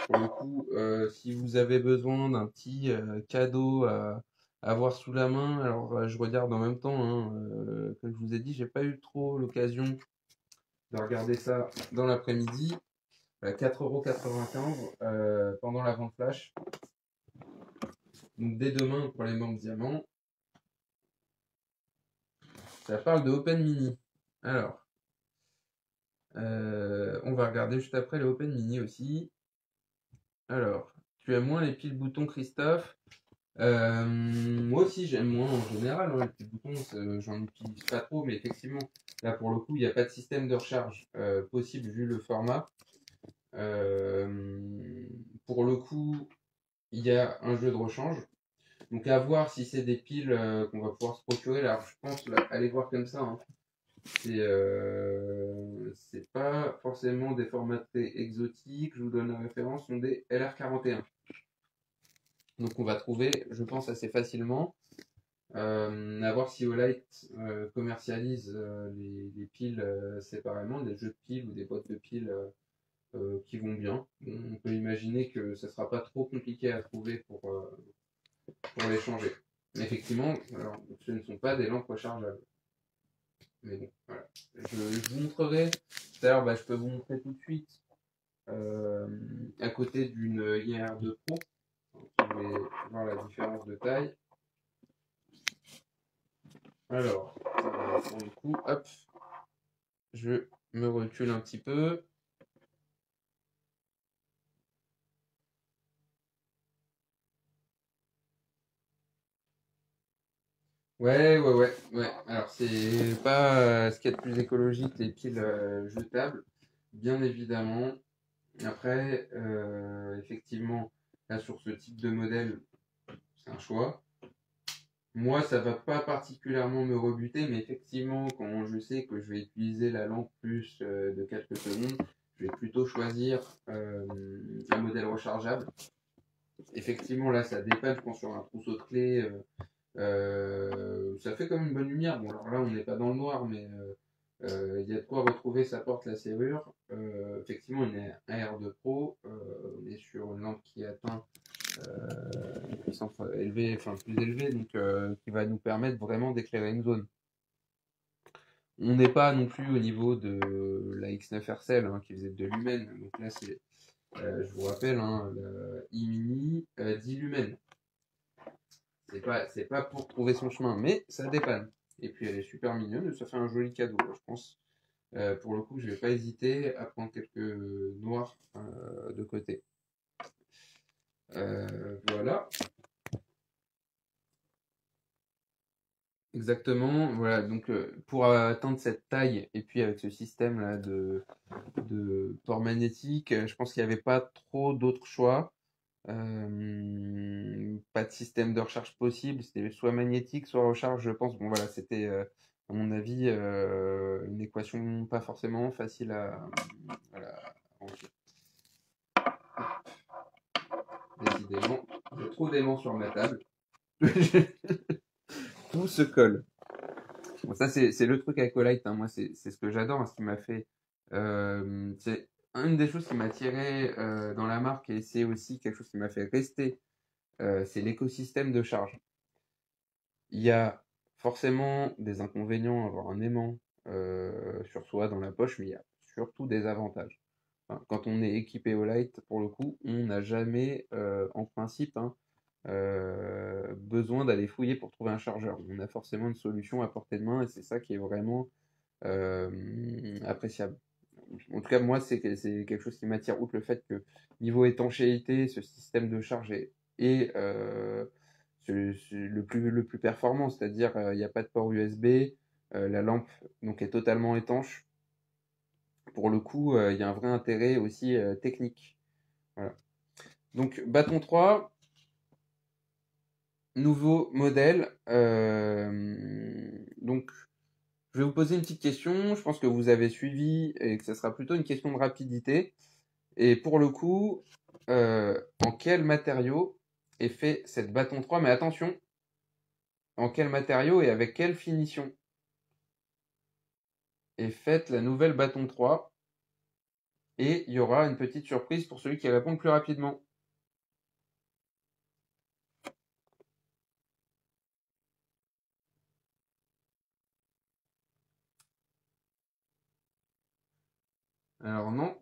pour le coup, si vous avez besoin d'un petit cadeau à avoir sous la main, alors je regarde en même temps. Hein, comme je vous ai dit, j'ai pas eu trop l'occasion de regarder ça dans l'après-midi. 4,95 € pendant la vente flash. Donc dès demain pour les membres diamants. Ça parle de Open Mini. Alors, on va regarder juste après les Open Mini aussi. Alors, tu aimes moins les piles boutons, Christophe? Moi aussi j'aime moins en général hein, les petits boutons, j'en utilise pas trop, mais effectivement là pour le coup il n'y a pas de système de recharge possible vu le format. Pour le coup il y a un jeu de rechange, donc à voir si c'est des piles qu'on va pouvoir se procurer. Là je pense aller voir comme ça hein. C'est pas forcément des formats très exotiques, je vous donne la référence, sont des LR41. Donc on va trouver, je pense, assez facilement. À voir si Olight commercialise les piles séparément, des jeux de piles ou des boîtes de piles qui vont bien. On peut imaginer que ça ne sera pas trop compliqué à trouver pour les changer. Mais effectivement, alors, ce ne sont pas des lampes rechargeables. Mais bon, voilà. Je vous montrerai. D'ailleurs, je peux vous montrer tout de suite à côté d'une IR2 Pro. Vous pouvez voir la différence de taille. Alors, pour le coup, hop, je me recule un petit peu. Ouais. Alors, c'est pas ce qu'il y a de plus écologique, les piles jetables, bien évidemment. Après, effectivement, là, sur ce type de modèle, c'est un choix. Moi, ça va pas particulièrement me rebuter, mais effectivement, quand je sais que je vais utiliser la lampe plus de quelques secondes, je vais plutôt choisir un modèle rechargeable. Effectivement, là, ça dépanne, je pense, sur un trousseau de clés. Ça fait comme une bonne lumière. Bon, alors là, on n'est pas dans le noir, mais il y a de quoi retrouver sa porte, la serrure. Effectivement, on est un R2 Pro. On est sur une lampe qui atteint une puissance élevée, enfin plus élevée, donc qui va nous permettre vraiment d'éclairer une zone. On n'est pas non plus au niveau de la X9 RCL hein, qui faisait de lumens. Donc là, c'est, je vous rappelle, hein, le e-mini 10 lumens. c'est pas pour trouver son chemin, mais ça dépanne. Et puis elle est super mignonne, et ça fait un joli cadeau, je pense. Pour le coup, je vais pas hésiter à prendre quelques noirs de côté. Voilà. Exactement, voilà, donc pour atteindre cette taille, et puis avec ce système là de port magnétique, je pense qu'il n'y avait pas trop d'autres choix. Pas de système de recharge possible, c'était soit magnétique, soit recharge, je pense. Bon voilà, c'était à mon avis une équation pas forcément facile voilà, à remplir. Décidément, j'ai trop d'aimants sur ma table. Tout se colle. Bon, ça, c'est le truc avec Olight, hein. Moi, c'est ce que j'adore, hein, ce qui m'a fait. C'est une des choses qui m'a attiré dans la marque et c'est aussi quelque chose qui m'a fait rester. C'est l'écosystème de charge. Il y a forcément des inconvénients à avoir un aimant sur soi dans la poche, mais il y a surtout des avantages. Enfin, quand on est équipé Olight, pour le coup, on n'a jamais, en principe, hein, besoin d'aller fouiller pour trouver un chargeur. On a forcément une solution à portée de main et c'est ça qui est vraiment appréciable. En tout cas, moi, c'est quelque chose qui m'attire, outre le fait que niveau étanchéité, ce système de charge est le plus performant, c'est-à-dire il n'y a pas de port USB, la lampe donc est totalement étanche. Pour le coup, il y a un vrai intérêt aussi technique. Voilà. Donc, bâton 3, nouveau modèle. Donc, je vais vous poser une petite question. Je pense que vous avez suivi et que ce sera plutôt une question de rapidité. Et pour le coup, en quel matériau est fait cette bâton 3? Mais attention, en quel matériau et avec quelle finition est faite la nouvelle bâton 3? Et il y aura une petite surprise pour celui qui répond le plus rapidement. Alors non,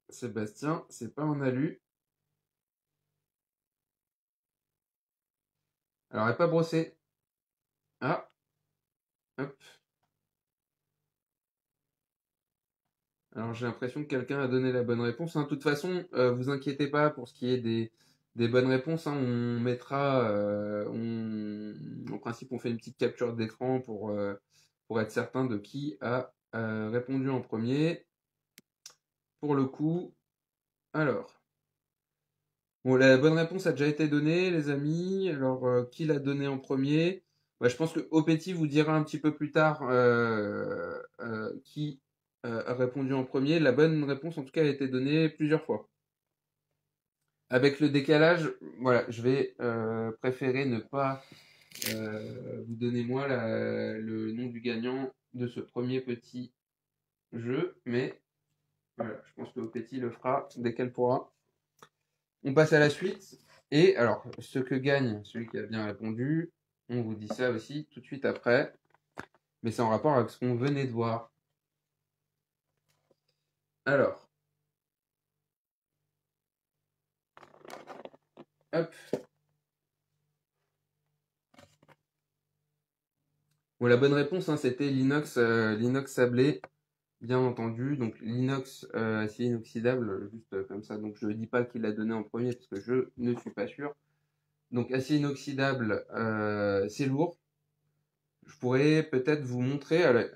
Sébastien, c'est pas en alu. Alors elle n'est pas brossée. Ah, hop. Alors j'ai l'impression que quelqu'un a donné la bonne réponse, hein. De toute façon, vous inquiétez pas pour ce qui est des bonnes réponses, hein. On mettra, en principe, on fait une petite capture d'écran pour être certain de qui a répondu en premier. Pour le coup, alors, bon, la bonne réponse a déjà été donnée, les amis. Alors, qui l'a donné en premier? Ouais, je pense que Opeti vous dira un petit peu plus tard qui a répondu en premier. La bonne réponse, en tout cas, a été donnée plusieurs fois. Avec le décalage, voilà, je vais préférer ne pas vous donner moi le nom du gagnant de ce premier petit jeu, mais voilà, je pense que Opeti le fera dès qu'elle pourra. On passe à la suite. Et alors, ce que gagne celui qui a bien répondu, on vous dit ça aussi tout de suite après, mais c'est en rapport avec ce qu'on venait de voir. Alors, hop. Bon, la bonne réponse, hein, c'était l'inox sablé, bien entendu. Donc l'inox acier inoxydable, juste comme ça. Donc je ne dis pas qui l'a donné en premier parce que je ne suis pas sûr. Donc acier inoxydable, c'est lourd. Je pourrais peut-être vous montrer allez,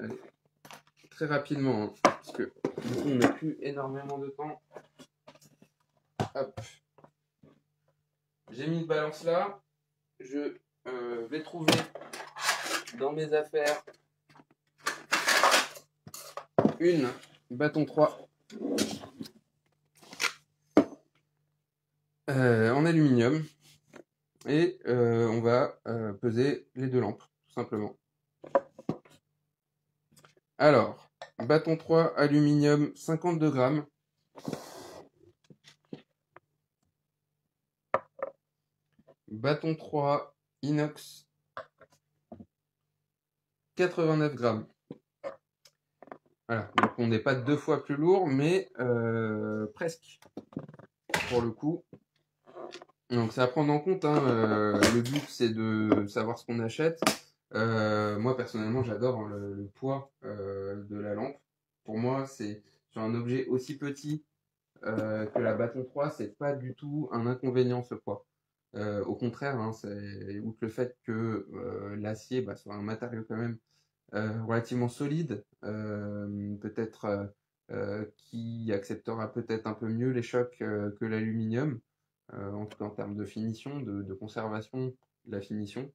très rapidement, hein, parce que du coup on n'a plus énormément de temps. Hop. J'ai mis une balance là. Je vais trouver dans mes affaires une bâton 3 en aluminium et on va peser les deux lampes tout simplement. Alors, bâton 3 aluminium 52 grammes. Bâton 3 inox 89 grammes. Voilà, donc on n'est pas 2 fois plus lourd, mais presque. Pour le coup, Donc c'est à prendre en compte, hein, le but c'est de savoir ce qu'on achète. Moi personnellement j'adore, hein, le poids de la lampe. Pour moi c'est sur un objet aussi petit que la Bâton 3, c'est pas du tout un inconvénient ce poids. Au contraire, hein, c'est outre le fait que l'acier bah, soit un matériau quand même relativement solide, peut-être qui acceptera peut-être un peu mieux les chocs que l'aluminium, en tout cas en termes de finition, de conservation de la finition.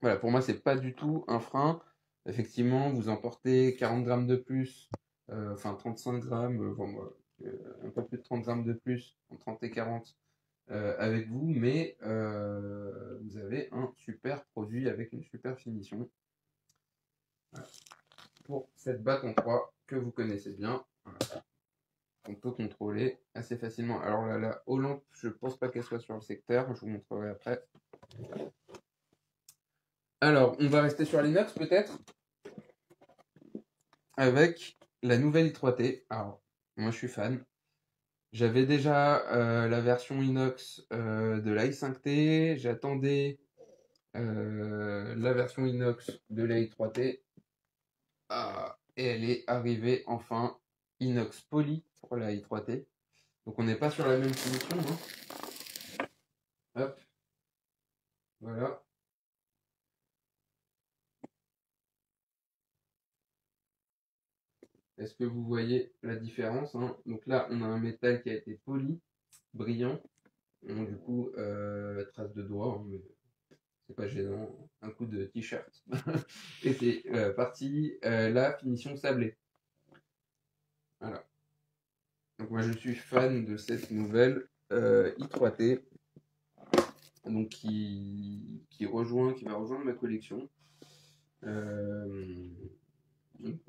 Voilà, pour moi, c'est pas du tout un frein. Effectivement, vous emportez 40 grammes de plus, enfin 35 grammes, bon, un peu plus de 30 grammes de plus, entre 30 et 40 avec vous, mais vous avez un super produit avec une super finition. Voilà. Pour cette Bâton 3 que vous connaissez bien, voilà, on peut contrôler assez facilement. Alors là, la Hollande, je pense pas qu'elle soit sur le secteur, je vous montrerai après. Alors, on va rester sur l'inox peut-être, avec la nouvelle i3T. Alors, moi je suis fan. J'avais déjà la version inox de la i5T, j'attendais la version inox de la i3T. Ah, et elle est arrivée enfin, inox poly pour la i3T. Donc on n'est pas sur la même finition, hein. Hop, voilà. Est-ce que vous voyez la différence, hein? Donc là, on a un métal qui a été poli, brillant. Donc, du coup, trace de doigt, hein, mais c'est pas gênant. Un coup de t-shirt. Et c'est parti, la finition sablée. Voilà. Donc moi, je suis fan de cette nouvelle i3T. Donc qui va rejoindre ma collection.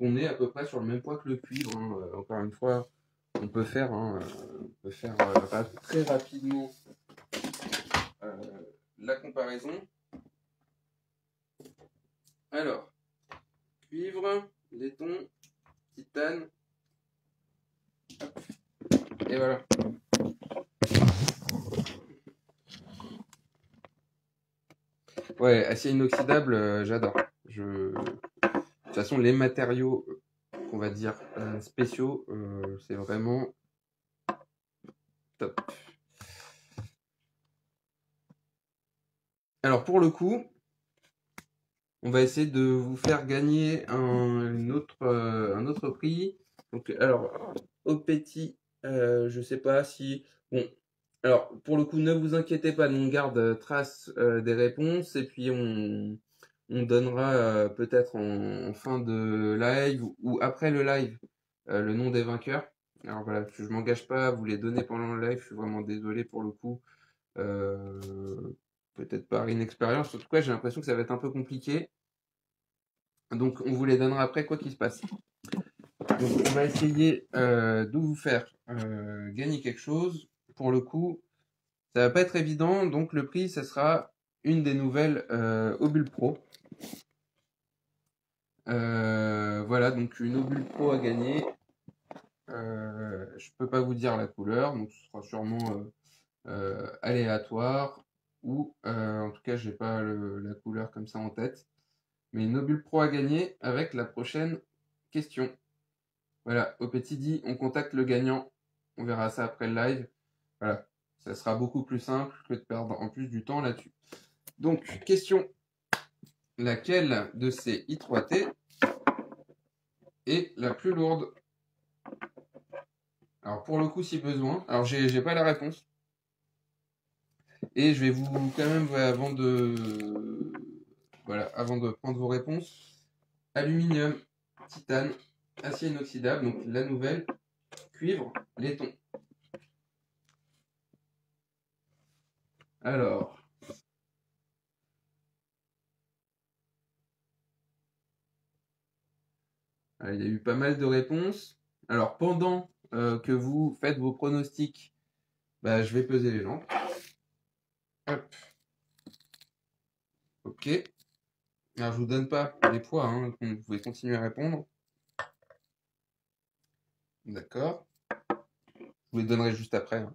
On est à peu près sur le même poids que le cuivre, hein. Encore une fois, on peut faire très rapidement euh, la comparaison. Alors, cuivre, laiton, titane, et voilà. Ouais, acier inoxydable, j'adore. De toute façon, les matériaux, on va dire, spéciaux, c'est vraiment top. Alors, pour le coup, on va essayer de vous faire gagner un autre prix. Donc, alors, au petit, je sais pas si. Bon, alors, pour le coup, ne vous inquiétez pas, nous on garde trace des réponses et puis on donnera peut-être en fin de live ou après le live le nom des vainqueurs. Alors voilà, je m'engage pas à vous les donner pendant le live, je suis vraiment désolé pour le coup. Euh, Peut-être par inexpérience, en tout cas j'ai l'impression que ça va être un peu compliqué. Donc on vous les donnera après quoi qu'il se passe. Donc on va essayer de vous faire gagner quelque chose. Pour le coup, ça va pas être évident, donc le prix, ça sera une des nouvelles Obul Pro. Voilà, donc une Obul Pro à gagner. Je peux pas vous dire la couleur, donc ce sera sûrement aléatoire ou en tout cas j'ai pas la couleur comme ça en tête. Mais une Obul Pro à gagner avec la prochaine question. Voilà, au petit dit, on contacte le gagnant. On verra ça après le live. Voilà, ça sera beaucoup plus simple que de perdre en plus du temps là-dessus. Donc, question, laquelle de ces i3T est la plus lourde? Alors, pour le coup, si besoin, alors j'ai pas la réponse. Et je vais vous, quand même, avant de prendre vos réponses, aluminium, titane, acier inoxydable, donc la nouvelle, cuivre, laiton. Alors, il y a eu pas mal de réponses. Alors, pendant que vous faites vos pronostics, bah, je vais peser les lampes. Hop. Ok. Alors, je vous donne pas les poids, hein, vous pouvez continuer à répondre. D'accord. Je vous les donnerai juste après, hein.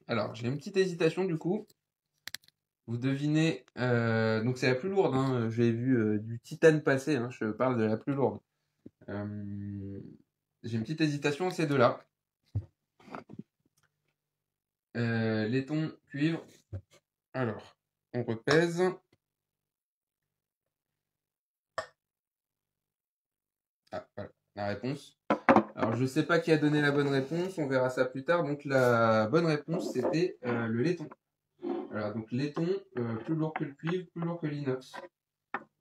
Alors, j'ai une petite hésitation du coup. Vous devinez, donc c'est la plus lourde, hein. J'ai vu du titane passer, hein. Je parle de la plus lourde. J'ai une petite hésitation, ces deux-là. Laiton, cuivre. Alors, on repèse. Ah, voilà, la réponse. Alors, je sais pas qui a donné la bonne réponse, on verra ça plus tard. Donc, la bonne réponse, c'était le laiton. Voilà, donc laiton, plus lourd que le cuivre, plus lourd que l'inox.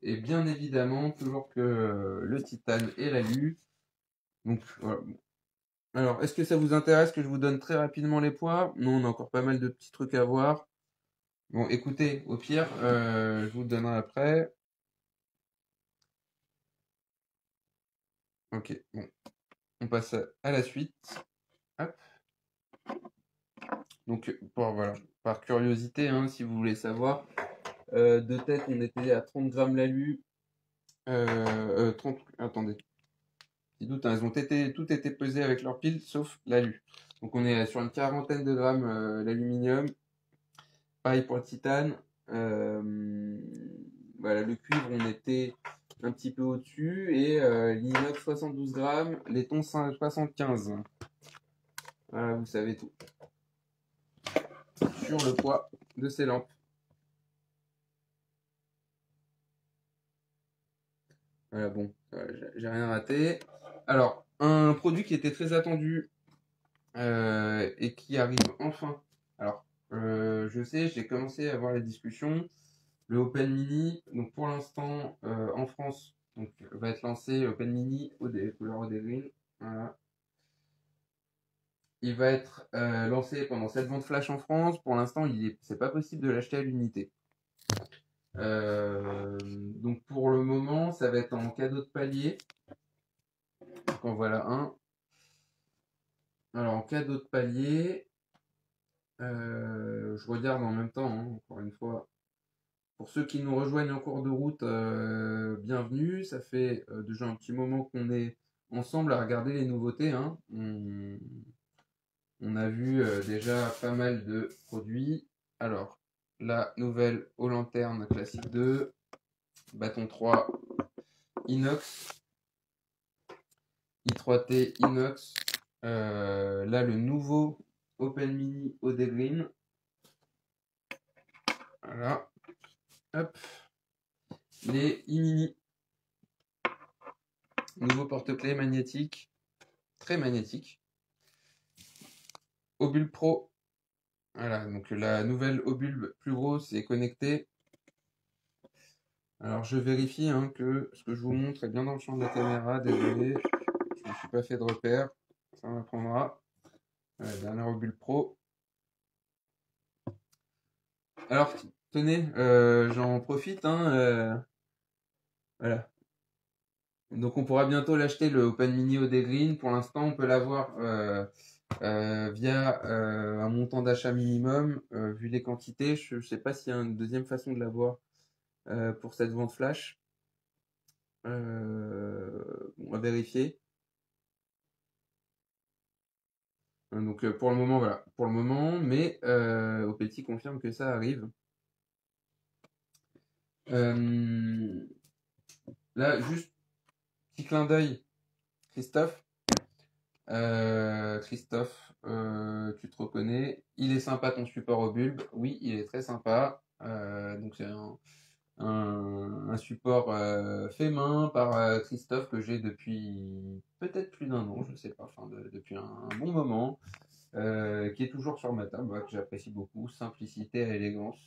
Et bien évidemment, plus lourd que le titane et l'alu. Donc, voilà. Alors, est-ce que ça vous intéresse que je vous donne très rapidement les poids? Non, on a encore pas mal de petits trucs à voir. Bon, écoutez, au pire, je vous le donnerai après. Ok, bon, on passe à la suite. Hop. Donc, voilà, par curiosité, hein, si vous voulez savoir, de tête, on était à 30 grammes l'alu. 30, attendez, petit doute, hein, elles ont toutes été pesées avec leur pile, sauf l'alu. Donc, on est sur une quarantaine de grammes l'aluminium. Pareil pour le titane. Voilà, le cuivre, on était un petit peu au-dessus. Et l'inox, 72 grammes. Laiton, 75. Voilà, vous savez tout sur le poids de ces lampes. Voilà, bon, j'ai rien raté. Alors, un produit qui était très attendu et qui arrive enfin. Alors, je sais, j'ai commencé à avoir les discussions. Le Open Mini, donc pour l'instant en France, donc, va être lancé Open Mini couleur OD Green. Voilà. Il va être lancé pendant cette vente flash en France. Pour l'instant, c'est pas possible de l'acheter à l'unité. Donc pour le moment, ça va être en cadeau de palier. Donc en voilà un. Alors en cadeau de palier, je regarde en même temps, hein, encore une fois. Pour ceux qui nous rejoignent en cours de route, bienvenue. Ça fait déjà un petit moment qu'on est ensemble à regarder les nouveautés, hein. On a vu déjà pas mal de produits. Alors, la nouvelle aux lanternes classique 2, bâton 3 inox, i3T inox. Là, le nouveau Open Mini OD Green. Voilà. Hop. Les e-mini. Nouveau porte-clés magnétique. Très magnétique. Obulbe Pro. Voilà, donc la nouvelle Obulbe plus grosse et connectée. Alors je vérifie hein, que ce que je vous montre est bien dans le champ de la caméra. Désolé, je ne me suis pas fait de repère. Ça m'apprendra. Dernière Obulbe Pro. Alors tenez, j'en profite. Hein, voilà. Donc on pourra bientôt l'acheter le Open Mini OD Green. Pour l'instant, on peut l'avoir via un montant d'achat minimum. Vu les quantités, je ne sais pas s'il y a une deuxième façon de l'avoir pour cette vente flash. On va vérifier. Donc pour le moment, voilà. Pour le moment, mais Opetti confirme que ça arrive. Là, juste petit clin d'œil, Christophe. Christophe, tu te reconnais. Il est sympa ton support au bulbe. Oui, il est très sympa. Donc c'est un support fait main par Christophe que j'ai depuis peut-être plus d'un an, je sais pas, enfin depuis un bon moment, qui est toujours sur ma table, que j'apprécie beaucoup. Simplicité et élégance.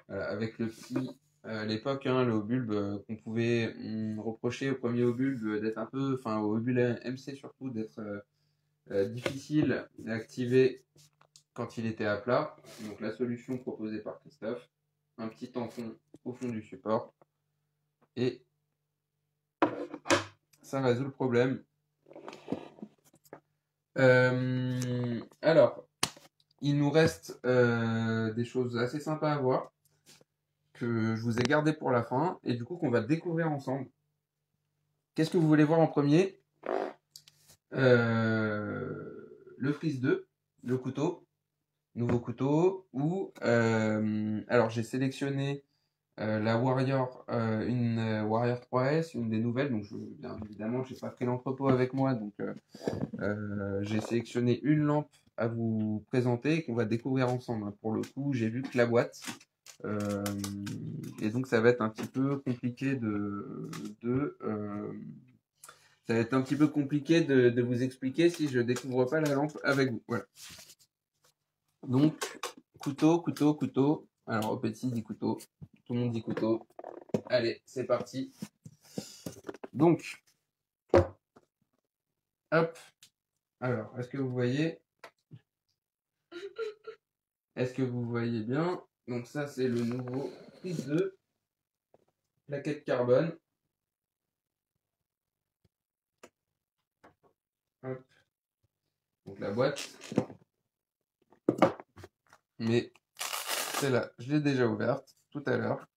Voilà, avec le petit à l'époque, hein, le Obulbe qu'on pouvait reprocher au premier Obulbe d'être un peu, enfin au Obulbe MC surtout, d'être difficile à activer quand il était à plat. Donc la solution proposée par Christophe, un petit tampon au fond du support et ça résout le problème. Alors, il nous reste des choses assez sympas à voir que je vous ai gardé pour la fin et du coup qu'on va découvrir ensemble. Qu'est-ce que vous voulez voir en premier? Le Freeze 2. le couteau, nouveau couteau, ou alors j'ai sélectionné la Warrior, une Warrior 3S, une des nouvelles, donc bien évidemment j'ai pas pris l'entrepôt avec moi, donc j'ai sélectionné une lampe à vous présenter et qu'on va découvrir ensemble. Pour le coup, j'ai vu que la boîte, euh, et donc ça va être un petit peu compliqué ça va être un petit peu compliqué de vous expliquer si je découvre pas la lampe avec vous. Voilà. Donc, couteau, couteau, couteau. Alors, au petit dit couteau. Tout le monde dit couteau. Allez, c'est parti. Donc, hop. Alors, est-ce que vous voyez? Est-ce que vous voyez bien? Donc ça, c'est le nouveau prise de plaquette carbone. Hop. Donc la boîte. Mais celle-là, je l'ai déjà ouverte tout à l'heure.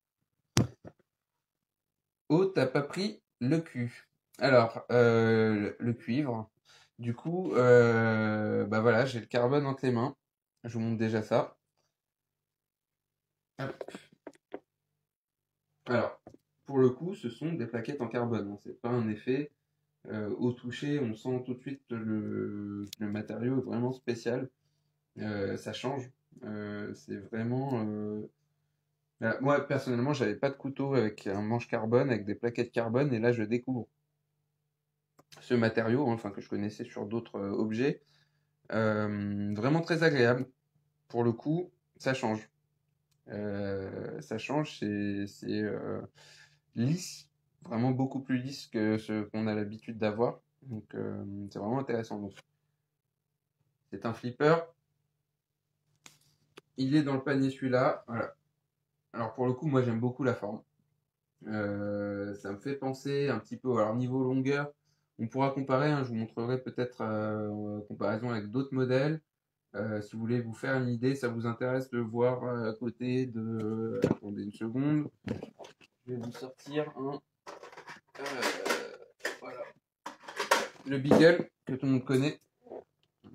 Oh, t'as pas pris le cul. Alors, le cuivre. Du coup, bah voilà, j'ai le carbone entre les mains. Je vous montre déjà ça. Hop. Alors, pour le coup, ce sont des plaquettes en carbone, hein. C'est pas un effet. Au toucher, on sent tout de suite le matériau est vraiment spécial. Ça change. C'est vraiment. Voilà. Moi, personnellement, j'avais pas de couteau avec un manche carbone, avec des plaquettes carbone, et là, je découvre ce matériau, hein, enfin que je connaissais sur d'autres objets. Vraiment très agréable. Pour le coup, ça change. Ça change, c'est lisse, vraiment beaucoup plus lisse que ce qu'on a l'habitude d'avoir. Donc c'est vraiment intéressant. Donc, c'est un flipper. Il est dans le panier celui-là. Voilà. Alors pour le coup, moi j'aime beaucoup la forme. Ça me fait penser un petit peu, alors niveau longueur, on pourra comparer, hein, je vous montrerai peut-être en comparaison avec d'autres modèles. Si vous voulez vous faire une idée, ça vous intéresse de voir à côté de... attendez une seconde. Je vais vous sortir un... voilà. Le Beagle, que tout le monde connaît.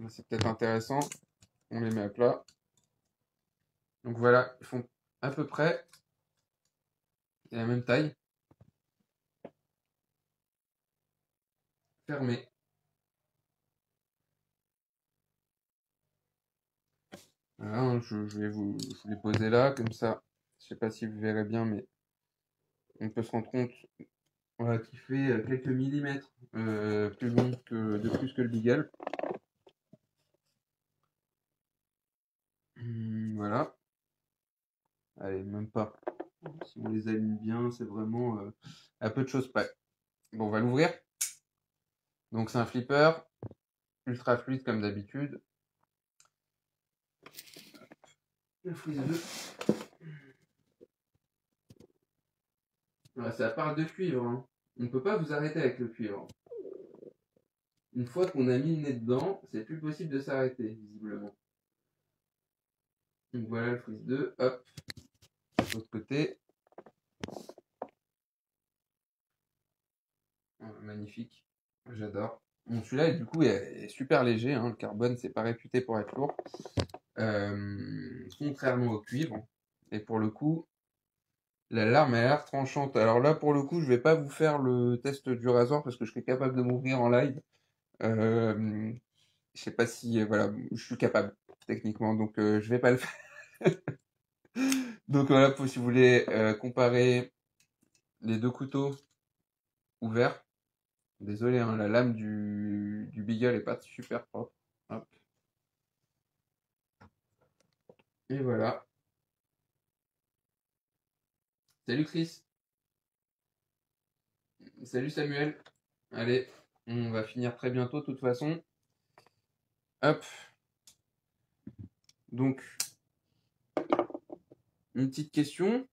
C'est peut-être intéressant. On les met à plat. Donc voilà, ils font à peu près la même taille. Fermé. Voilà, hein, je vais vous les poser là, comme ça. Je sais pas si vous verrez bien, mais on peut se rendre compte, voilà, qu'il fait quelques millimètres plus long de plus que le Beagle. Voilà. Allez, même pas. Si on les aligne bien, c'est vraiment à peu de choses près. Bon, on va l'ouvrir. Donc c'est un flipper, ultra fluide comme d'habitude. Le frise 2. Voilà, c'est la part de cuivre, hein. On ne peut pas vous arrêter avec le cuivre. Une fois qu'on a mis le nez dedans, c'est plus possible de s'arrêter, visiblement. Donc voilà le frise 2. Hop. De l'autre côté. Voilà, magnifique. J'adore. Bon, celui-là, du coup, est super léger, hein. Le carbone, c'est pas réputé pour être lourd. Contrairement au cuivre. Et pour le coup, la lame a l'air tranchante. Alors là, pour le coup, je vais pas vous faire le test du rasoir parce que je serais capable de m'ouvrir en live. Je sais pas si, voilà, je suis capable techniquement, donc je vais pas le faire. Donc voilà, si vous voulez comparer les deux couteaux ouverts. Désolé, hein, la lame du Beagle est pas super propre. Hop. Et voilà. Salut Chris. Salut Samuel. Allez, on va finir très bientôt de toute façon. Hop. Donc, une petite question.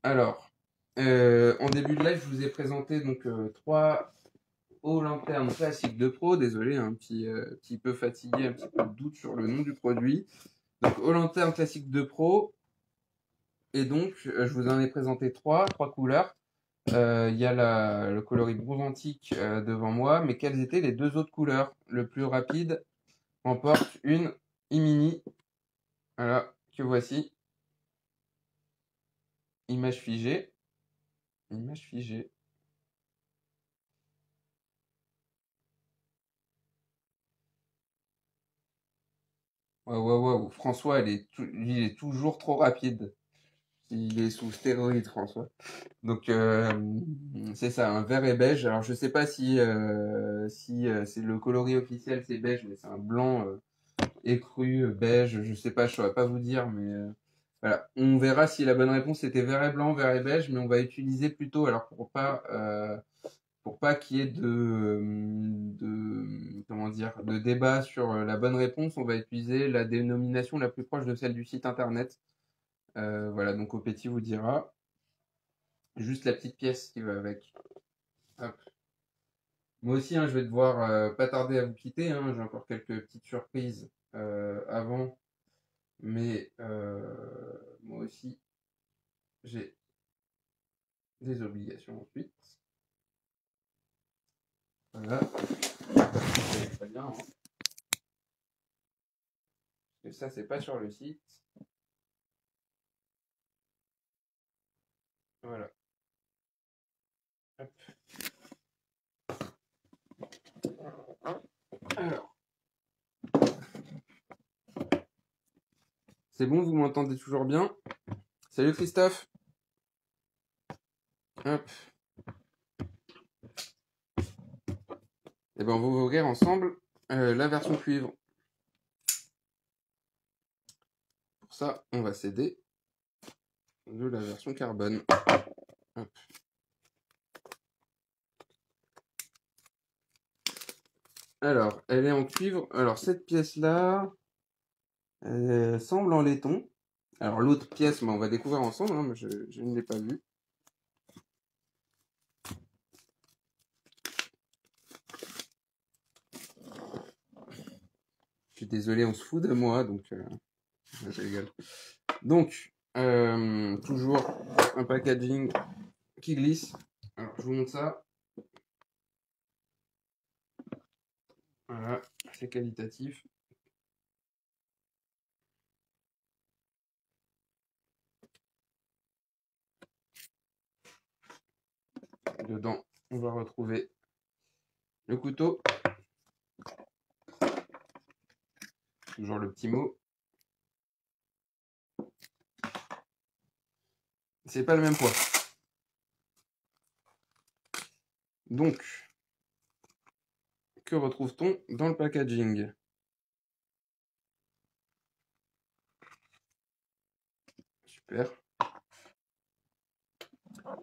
Alors, en début de live, je vous ai présenté donc trois hauts lanternes classiques de pro. Désolé, un petit peu fatigué, un petit peu de doute sur le nom du produit. Donc, hauts lanternes classiques de pro. Et donc, je vous en ai présenté trois couleurs. Il y a le coloris bronze antique devant moi, mais quelles étaient les deux autres couleurs? Le plus rapide remporte une e-mini. Voilà, que voici. Image figée. Image figée. Waouh, waouh, François, il est toujours trop rapide. Il est sous stéroïde, François. Donc, c'est ça, un vert et beige. Alors, je sais pas si c'est le coloris officiel, c'est beige, mais c'est un blanc écru, beige. Je sais pas, je saurais pas vous dire, mais voilà. On verra si la bonne réponse était vert et blanc, vert et beige, mais on va utiliser plutôt, alors pour pas qu'il y ait comment dire, de débat sur la bonne réponse, on va utiliser la dénomination la plus proche de celle du site internet. Voilà, donc Opeti vous dira juste la petite pièce qui va avec. Hop. Moi aussi, hein, je vais devoir pas tarder à vous quitter, hein, j'ai encore quelques petites surprises avant, mais moi aussi, j'ai des obligations ensuite. Voilà, c'est très bien, hein. Et ça, c'est pas sur le site. Voilà. Hop. Alors, c'est bon, vous m'entendez toujours bien? Salut Christophe. Hop. Et ben, on va ouvrir ensemble la version cuivre. Pour ça, on va s'aider de la version carbone. Hop. Alors, elle est en cuivre. Alors, cette pièce-là semble en laiton. Alors, l'autre pièce, on va découvrir ensemble, hein, mais je ne l'ai pas vue. Je suis désolé, on se fout de moi, donc je rigole. Donc, toujours un packaging qui glisse. Alors, je vous montre ça. Voilà, c'est qualitatif. Dedans, on va retrouver le couteau. Toujours le petit mot. C'est pas le même poids. Donc, que retrouve-t-on dans le packaging? Super.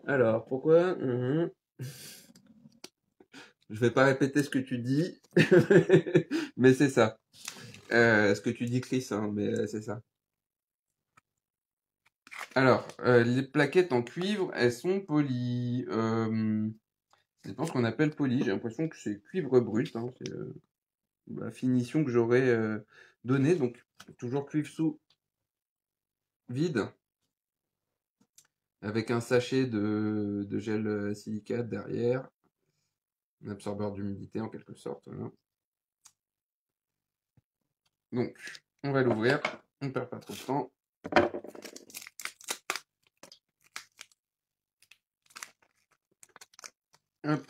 Alors, pourquoi Je vais pas répéter ce que tu dis, mais c'est ça. Ce que tu dis, Chris, hein, mais c'est ça. Alors, les plaquettes en cuivre, elles sont polies. C'est pas ce qu'on appelle polies. J'ai l'impression que c'est cuivre brut, hein, c'est la finition que j'aurais donnée. Donc, toujours cuivre sous vide, avec un sachet de gel silicate derrière, un absorbeur d'humidité en quelque sorte. Voilà. Donc, on va l'ouvrir, on perd pas trop de temps. Hop.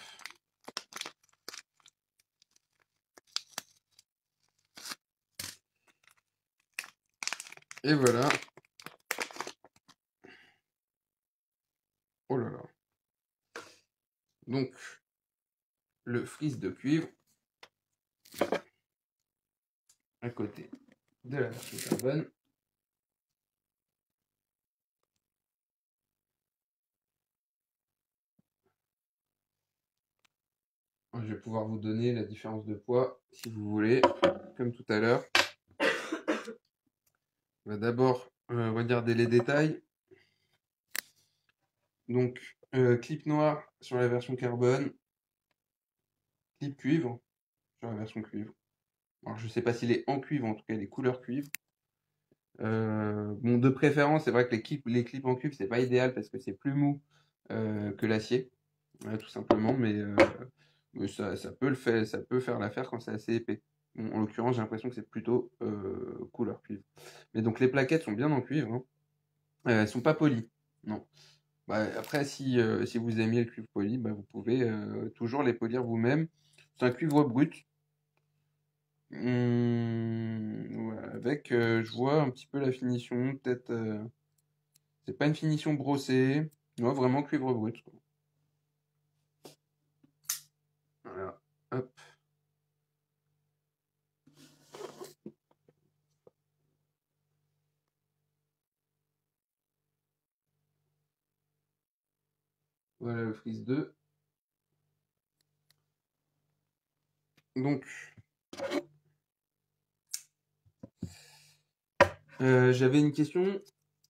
Et voilà. Oh là là. Donc, le frise de cuivre à côté de la version carbone. Je vais pouvoir vous donner la différence de poids si vous voulez, comme tout à l'heure. On va d'abord regarder les détails. Donc, clip noir sur la version carbone, clip cuivre sur la version cuivre. Alors, je ne sais pas s'il est en cuivre, en tout cas, les couleurs cuivre. Bon, de préférence, c'est vrai que les clips en cuivre, c'est pas idéal parce que c'est plus mou que l'acier, tout simplement, mais ça peut faire l'affaire quand c'est assez épais. Bon, en l'occurrence, j'ai l'impression que c'est plutôt couleur cuivre. Mais donc les plaquettes sont bien en cuivre, hein. Elles sont pas polies. Non. Bah, après, si vous aimez le cuivre poli, bah, vous pouvez toujours les polir vous-même. C'est un cuivre brut. Voilà, avec, je vois un petit peu la finition, peut-être. C'est pas une finition brossée. Non, vraiment cuivre brut, quoi. Voilà. Hop. Voilà le Freeze 2. Donc, j'avais une question.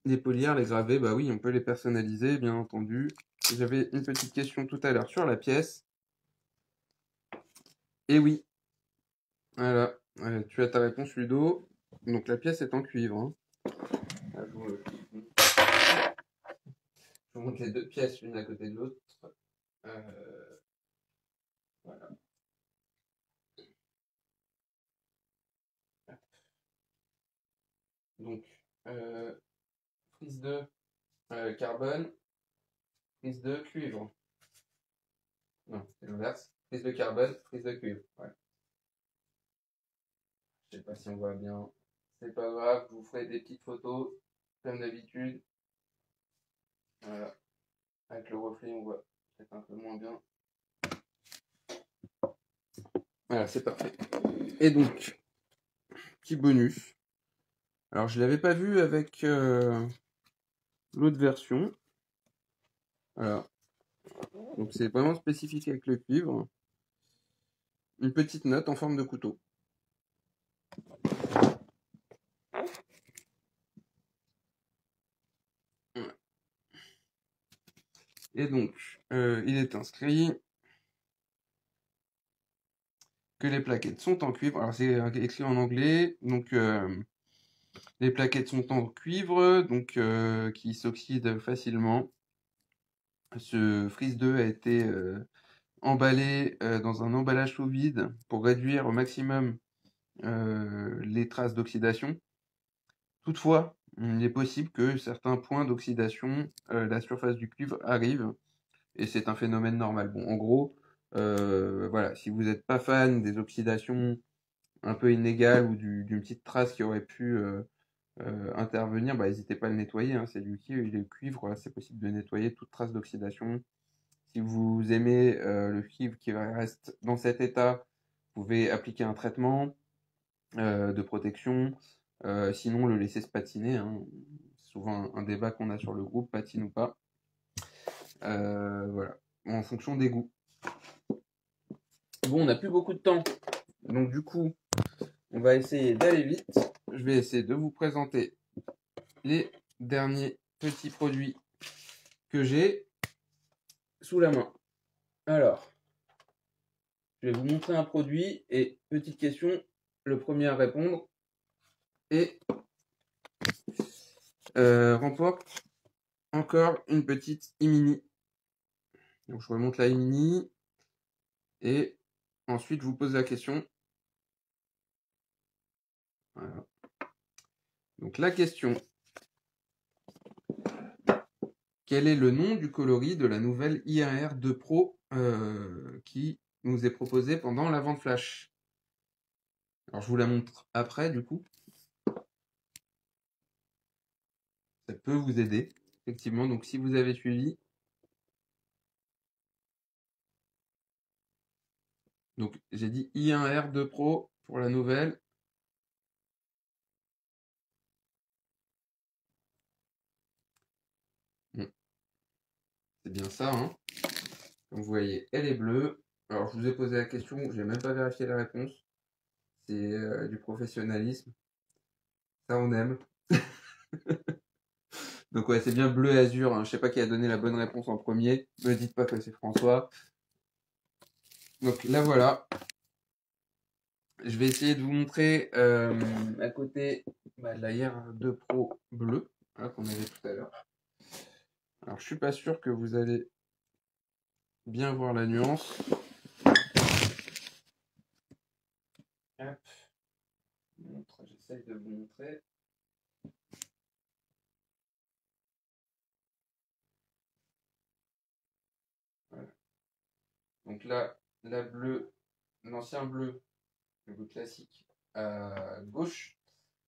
Les polières, les gravés, bah oui, on peut les personnaliser, bien entendu. J'avais une petite question tout à l'heure sur la pièce. Et oui, voilà. Tu as ta réponse, Ludo. Donc la pièce est en cuivre, hein. Là, je vous montre les deux pièces l'une à côté de l'autre. Euh, voilà. Donc, prise de carbone, prise de cuivre. Non, c'est l'inverse. Prise de carbone, prise de cuivre. Ouais. Je sais pas si on voit bien. C'est pas grave, je vous ferai des petites photos, comme d'habitude. Voilà. Avec le reflet, on voit peut-être un peu moins bien. Voilà, c'est parfait. Et donc, petit bonus. Alors, je ne l'avais pas vu avec l'autre version. Voilà. Donc, c'est vraiment spécifique avec le cuivre. Une petite note en forme de couteau. Et donc, il est inscrit que les plaquettes sont en cuivre. Alors, c'est écrit en anglais. Donc, les plaquettes sont en cuivre, donc qui s'oxydent facilement. Ce Freeze 2 a été emballé dans un emballage sous vide pour réduire au maximum les traces d'oxydation. Toutefois, il est possible que certains points d'oxydation, la surface du cuivre arrive, et c'est un phénomène normal. Bon, en gros, voilà, si vous n'êtes pas fan des oxydations un peu inégales ou d'une petite trace qui aurait pu intervenir, bah, n'hésitez pas à le nettoyer, hein, c'est du cuivre, il est cuivre, voilà, c'est possible de nettoyer toute trace d'oxydation. Si vous aimez le cuivre qui reste dans cet état, vous pouvez appliquer un traitement de protection. Sinon, le laisser se patiner, hein. C'est souvent un débat qu'on a sur le groupe, patine ou pas. Voilà, en fonction des goûts. Bon, on n'a plus beaucoup de temps, donc du coup, on va essayer d'aller vite. Je vais essayer de vous présenter les derniers petits produits que j'ai sous la main. Alors, je vais vous montrer un produit et petite question, le premier à répondre et remporte encore une petite e-mini. Donc je remonte la e-mini et ensuite je vous pose la question. Voilà. Donc la question, quel est le nom du coloris de la nouvelle IR 2 Pro qui nous est proposée pendant la vente flash? Alors je vous la montre après du coup. Ça peut vous aider, effectivement. Donc si vous avez suivi. Donc j'ai dit i1R 2 Pro pour la nouvelle. Bon, c'est bien ça, hein. Comme vous voyez, elle est bleue. Alors je vous ai posé la question, je n'ai même pas vérifié la réponse. C'est du professionnalisme. Ça on aime. Donc ouais, c'est bien bleu et azur, hein. Je sais pas qui a donné la bonne réponse en premier. Ne dites pas que c'est François. Donc là voilà. Je vais essayer de vous montrer à côté de la IR2 Pro bleu, hein, qu'on avait tout à l'heure. Alors je suis pas sûr que vous allez bien voir la nuance. Hop. J'essaye de vous montrer. Voilà. Donc là, la bleue, l'ancien bleu, le bleu classique à gauche,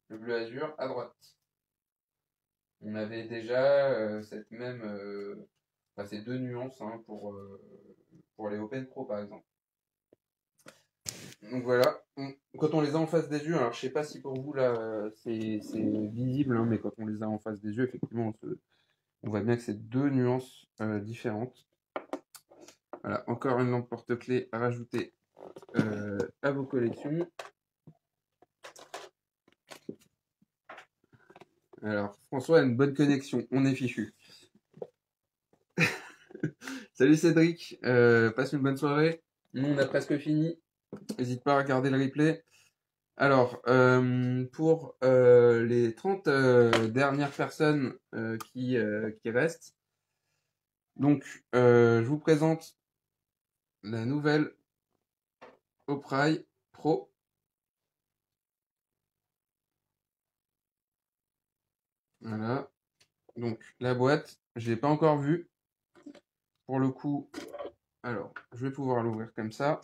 le bleu azur à droite. On avait déjà cette même, enfin, ces deux nuances hein, pour les Open Pro par exemple. Donc voilà, quand on les a en face des yeux, alors je sais pas si pour vous là c'est visible, hein, mais quand on les a en face des yeux, effectivement, on voit bien que c'est deux nuances différentes. Voilà, encore une lampe porte-clés à rajouter à vos collections. Alors, François a une bonne connexion, on est fichu. Salut Cédric, passe une bonne soirée. Nous, on a presque fini. N'hésite pas à regarder le replay. Alors, pour les 30 dernières personnes qui restent, donc je vous présente la nouvelle Opry Pro. Voilà. Donc la boîte, je l'ai pas encore vue. Pour le coup, alors je vais pouvoir l'ouvrir comme ça.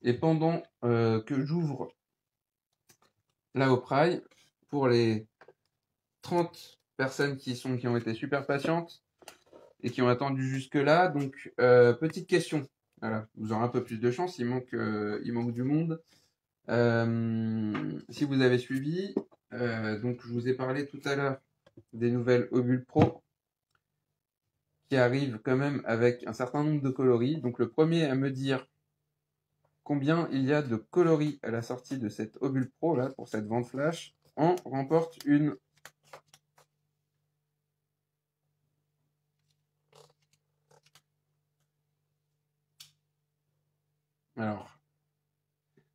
Et pendant que j'ouvre la Opry, pour les 30 personnes qui ont été super patientes et qui ont attendu jusque-là, donc petite question. Voilà, vous aurez un peu plus de chance, il manque du monde. Si vous avez suivi, donc je vous ai parlé tout à l'heure des nouvelles Obul Pro qui arrivent quand même avec un certain nombre de coloris. Donc le premier à me dire combien il y a de coloris à la sortie de cette Obul Pro là pour cette vente flash en remporte une. Alors,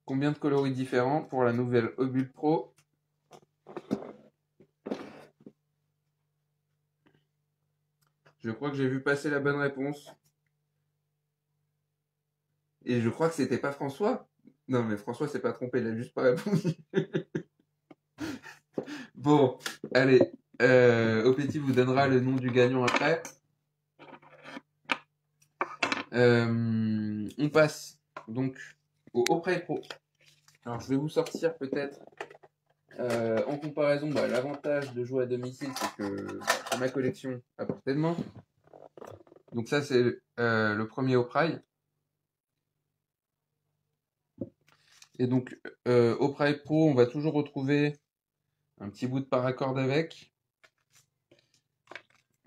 combien de coloris différents pour la nouvelle Obul Pro? Je crois que j'ai vu passer la bonne réponse. Et je crois que c'était pas François. Non, mais François s'est pas trompé, il a juste pas répondu. Bon, allez. Opeti vous donnera le nom du gagnant après. On passe donc au Opry Pro. Alors, je vais vous sortir peut-être en comparaison, l'avantage de jouer à domicile, c'est que j'ai ma collection à portée de main. Donc ça, c'est le premier Opry. Et donc, Opry Pro, on va toujours retrouver un petit bout de paracorde avec.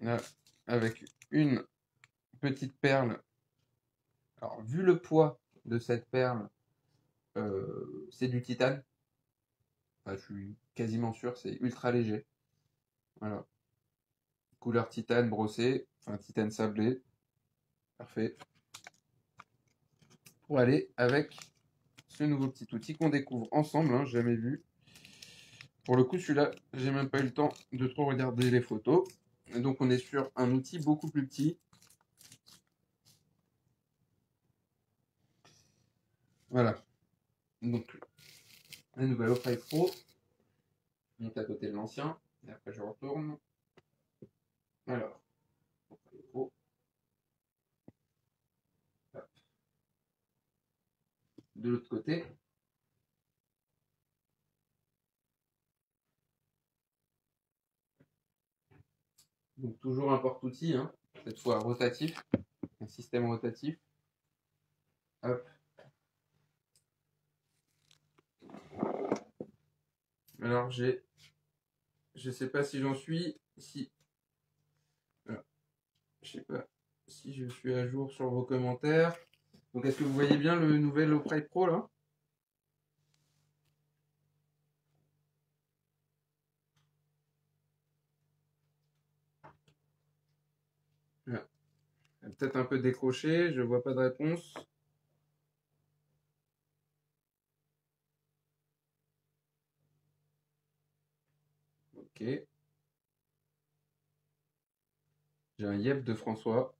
Là, avec une petite perle. Alors, vu le poids de cette perle, c'est du titane. Enfin, je suis quasiment sûr, c'est ultra léger. Voilà. Couleur titane brossée, enfin titane sablé. Parfait. Pour aller avec ce nouveau petit outil qu'on découvre ensemble, hein, jamais vu. Pour le coup, celui-là, j'ai même pas eu le temps de trop regarder les photos. Et donc, on est sur un outil beaucoup plus petit. Voilà. Donc, la nouvelle Opry Pro. Je monte à côté de l'ancien. Et après, je retourne. Alors, Opry Pro. Hop. De l'autre côté. Donc, toujours un porte-outil, hein, cette fois rotatif. Un système rotatif. Hop. Alors, je sais pas si j'en suis. Si. Voilà. Je sais pas si je suis à jour sur vos commentaires. Donc, est-ce que vous voyez bien le nouvel Opry Pro là? Voilà. Peut-être un peu décroché, je vois pas de réponse. Ok. J'ai un yep de François.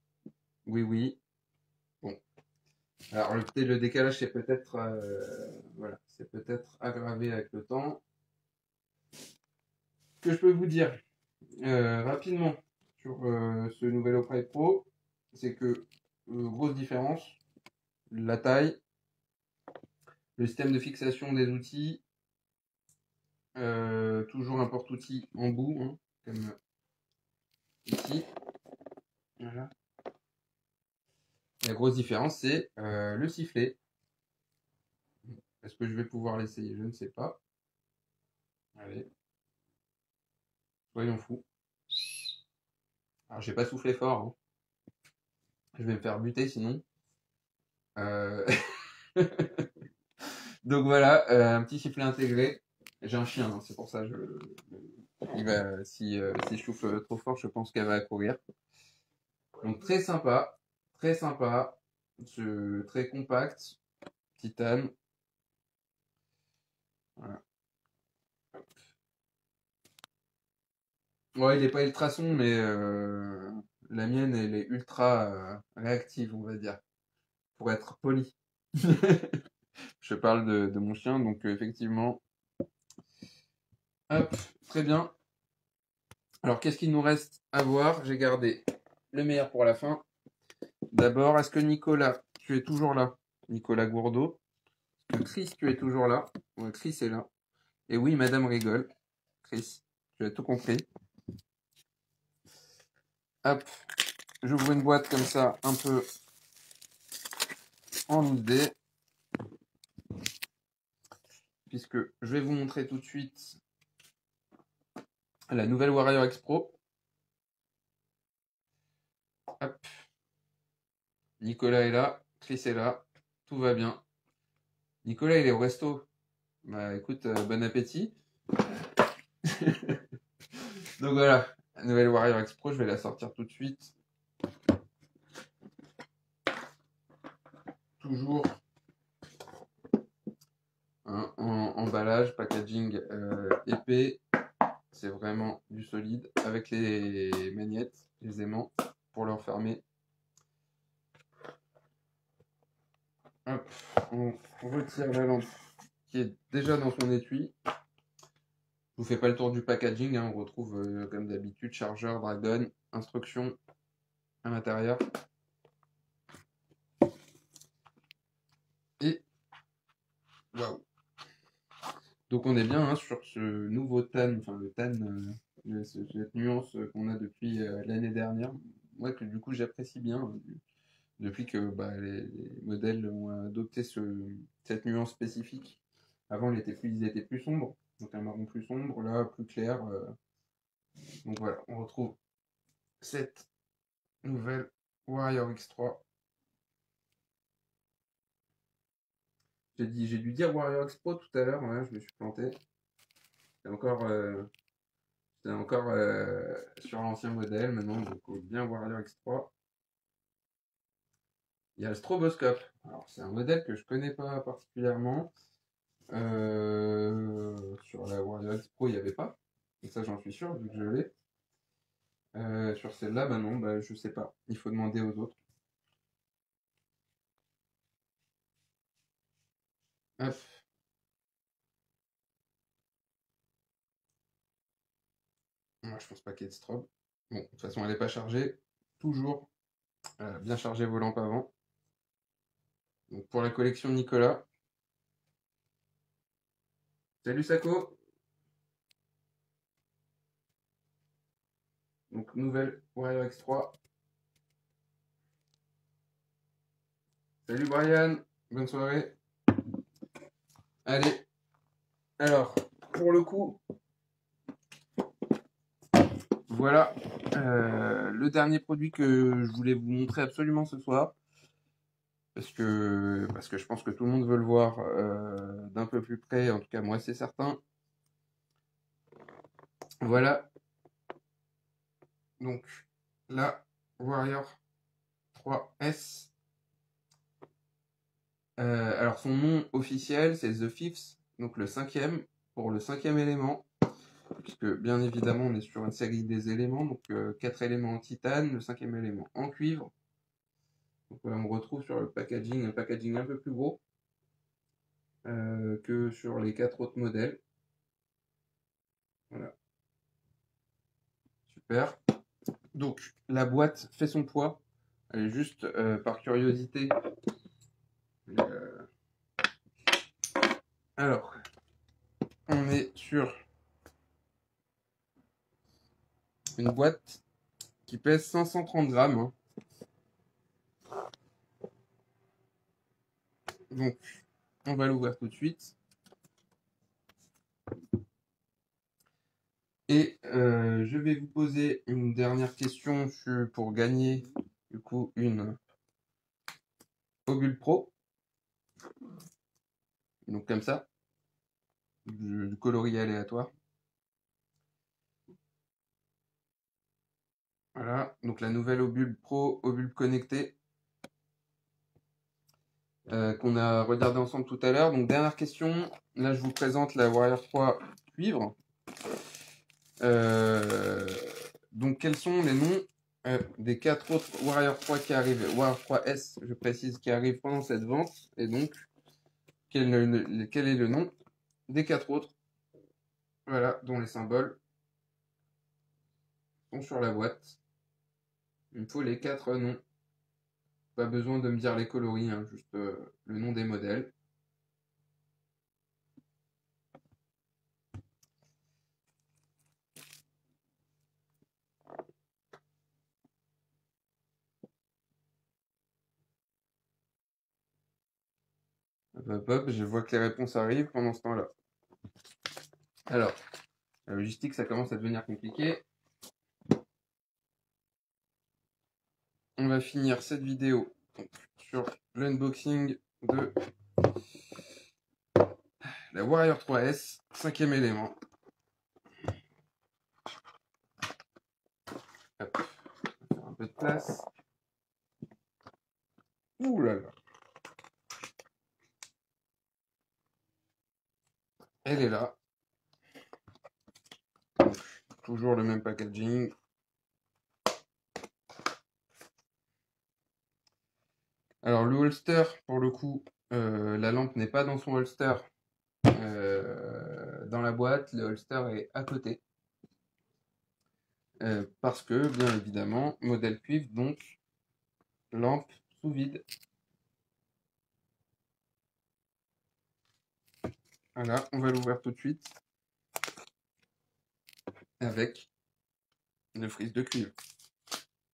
Oui, oui. Alors le décalage c'est peut-être voilà, c'est peut-être aggravé avec le temps. Ce que je peux vous dire rapidement sur ce nouvel Opera Pro, c'est que grosse différence, la taille, le système de fixation des outils, toujours un porte-outil en bout, hein, comme ici. Voilà. La grosse différence, c'est le sifflet. Est-ce que je vais pouvoir l'essayer? Je ne sais pas. Allez, soyons fous. Alors, j'ai pas soufflé fort, hein. Je vais me faire buter sinon. Euh, Donc voilà, un petit sifflet intégré. J'ai un chien, hein, c'est pour ça. Si je souffle trop fort, je pense qu'elle va accourir. Donc très sympa, très compact, titane. Voilà. Ouais, il est pas ultrason, mais la mienne, elle est ultra réactive, on va dire, pour être poli. Je parle de mon chien, donc effectivement. Hop, très bien. Alors, qu'est-ce qu'il nous reste à voir? J'ai gardé le meilleur pour la fin. D'abord, est-ce que Nicolas, tu es toujours là? Nicolas Gourdeau. Est-ce que Chris, tu es toujours là? Ouais, Chris est là. Et oui, madame rigole. Chris, tu as tout compris. Hop, j'ouvre une boîte comme ça, un peu en loose dé. Puisque je vais vous montrer tout de suite la nouvelle Warrior X Pro. Hop. Nicolas est là, Chris est là, tout va bien. Nicolas, il est au resto. Bah écoute, bon appétit. Donc voilà, la nouvelle Warrior X Pro, je vais la sortir tout de suite. Toujours en emballage, packaging épais. C'est vraiment du solide avec les magnettes, les aimants pour l'enfermer. Hop, on retire la lampe qui est déjà dans son étui. Je vous fais pas le tour du packaging, hein, on retrouve comme d'habitude chargeur, dragon, instructions à l'intérieur. Et waouh! Donc on est bien hein, sur ce nouveau tan, enfin le tan, cette nuance qu'on a depuis l'année dernière. Moi que du coup j'apprécie bien depuis que bah, les modèles ont adopté cette nuance spécifique. Avant ils étaient plus sombres, donc un marron plus sombre, là plus clair. Donc voilà, on retrouve cette nouvelle Warrior X3. J'ai dû dire Warrior X Pro tout à l'heure, ouais, je me suis planté. C'était encore sur l'ancien modèle, maintenant donc bien Warrior X3. Il y a le stroboscope. Alors c'est un modèle que je connais pas particulièrement. Sur la Warrior X Pro, il n'y avait pas. Et ça j'en suis sûr, vu que je l'ai. Sur celle-là, bah non, bah, je sais pas. Il faut demander aux autres. Hop. Moi, je pense pas qu'il y ait de strobe. Bon, de toute façon, elle n'est pas chargée. Toujours bien charger vos lampes avant. Donc, pour la collection Nicolas. Salut Sako. Donc, nouvelle Warrior X3. Salut Brian. Bonne soirée. Allez. Alors, pour le coup, voilà le dernier produit que je voulais vous montrer absolument ce soir. Parce que je pense que tout le monde veut le voir d'un peu plus près. En tout cas, moi, c'est certain. Voilà. Donc, la Warrior 3S. Alors, son nom officiel, c'est The Fifth, donc le cinquième, pour le cinquième élément. Puisque, bien évidemment, on est sur une série des éléments. Donc, 4 éléments en titane, le cinquième élément en cuivre. Donc on retrouve sur le packaging, un packaging un peu plus gros que sur les 4 autres modèles. Voilà, super. Donc la boîte fait son poids. Elle est juste par curiosité. Euh, alors, on est sur une boîte qui pèse 530 grammes. Hein. Donc, on va l'ouvrir tout de suite. Et je vais vous poser une dernière question pour gagner du coup une Obul Pro. Donc comme ça, du coloris aléatoire. Voilà, donc la nouvelle Obul Pro, Obul connecté, qu'on a regardé ensemble tout à l'heure. Donc dernière question, là je vous présente la Warrior 3 cuivre. Donc quels sont les noms des 4 autres Warrior 3 qui arrivent, Warrior 3S, je précise, qui arrivent pendant cette vente, et donc quel est le nom des 4 autres, voilà, dont les symboles sont sur la boîte. Il me faut les 4 noms. Pas besoin de me dire les coloris, hein, juste le nom des modèles. Hop, hop, je vois que les réponses arrivent pendant ce temps-là. Alors, la logistique, ça commence à devenir compliqué. On va finir cette vidéo sur l'unboxing de la Warrior 3S, 5e élément. Hop, on va faire un peu de place. Ouh là là. Elle est là. Donc, toujours le même packaging. Alors le holster, pour le coup, la lampe n'est pas dans son holster dans la boîte, le holster est à côté. Parce que, bien évidemment, modèle cuivre, donc lampe sous vide. Voilà, on va l'ouvrir tout de suite avec une frise de cuivre.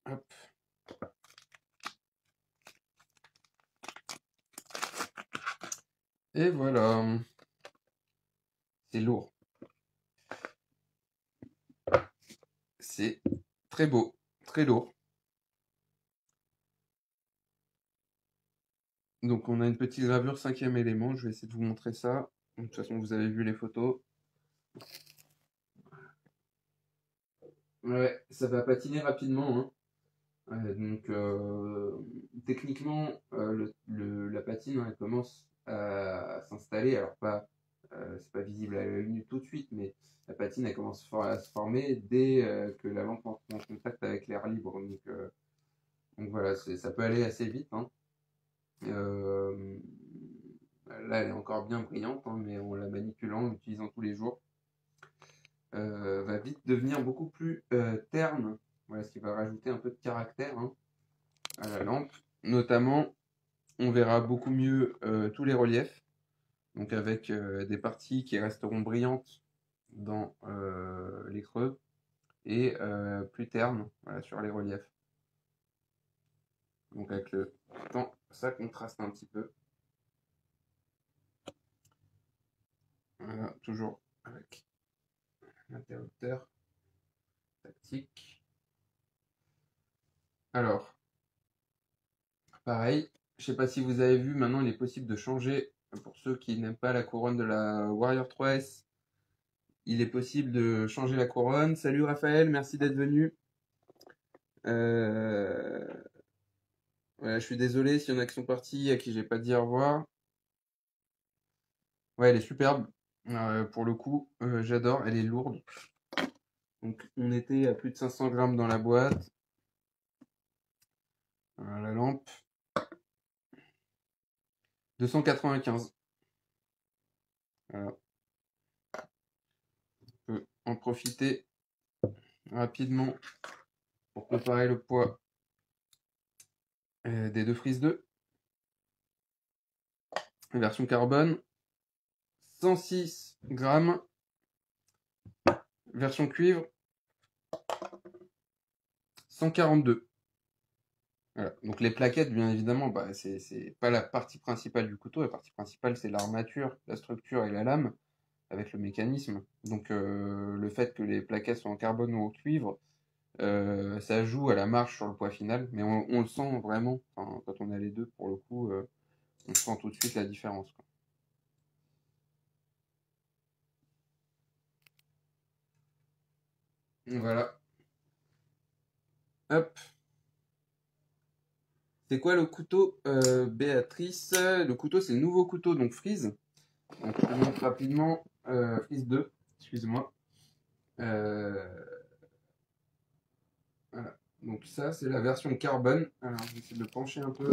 Hop. Et voilà, c'est lourd. C'est très beau, très lourd. Donc on a une petite gravure 5e élément, je vais essayer de vous montrer ça. De toute façon, vous avez vu les photos. Ouais, ça va patiner rapidement. Hein. Donc techniquement, la patine, hein, elle commence à s'installer. Alors pas, c'est pas visible à l'œil nu tout de suite, mais la patine elle commence à se former dès que la lampe entre en contact avec l'air libre. Donc voilà, ça peut aller assez vite. Hein. Euh, Là, elle est encore bien brillante, hein, mais en la manipulant, en l'utilisant tous les jours, va vite devenir beaucoup plus terne. Voilà, ce qui va rajouter un peu de caractère, hein, à la lampe. Notamment, on verra beaucoup mieux tous les reliefs, donc avec des parties qui resteront brillantes dans les creux et plus ternes, voilà, sur les reliefs. Donc avec le temps, ça contraste un petit peu. Voilà, toujours avec l'interrupteur tactique. Alors, pareil, je sais pas si vous avez vu, maintenant il est possible de changer, pour ceux qui n'aiment pas la couronne de la Warrior 3S, il est possible de changer la couronne. Salut Raphaël, merci d'être venu. Euh, ouais, je suis désolé s'il y en a qui sont partis, à qui j'ai pas dit au revoir. Ouais, elle est superbe. Pour le coup, j'adore, elle est lourde. Donc on était à plus de 500 grammes dans la boîte. La lampe. 295. Voilà. On peut en profiter rapidement pour comparer le poids des deux Freeze 2. Version carbone, 106 grammes. Version cuivre, 142. Voilà. Donc les plaquettes, bien évidemment, bah, c'est pas la partie principale du couteau. La partie principale, c'est l'armature, la structure et la lame, avec le mécanisme. Donc le fait que les plaquettes soient en carbone ou en cuivre, ça joue à la marge sur le poids final. Mais on le sent vraiment, enfin, quand on a les deux, pour le coup, on sent tout de suite la différence, quoi. Voilà. Hop. C'est quoi le couteau, Béatrice? Le couteau, c'est le nouveau couteau, donc Freeze. Donc, je te montre rapidement Freeze 2, excuse-moi. Voilà. Donc ça, c'est la version carbone. Alors, je vais essayer de le pencher un peu.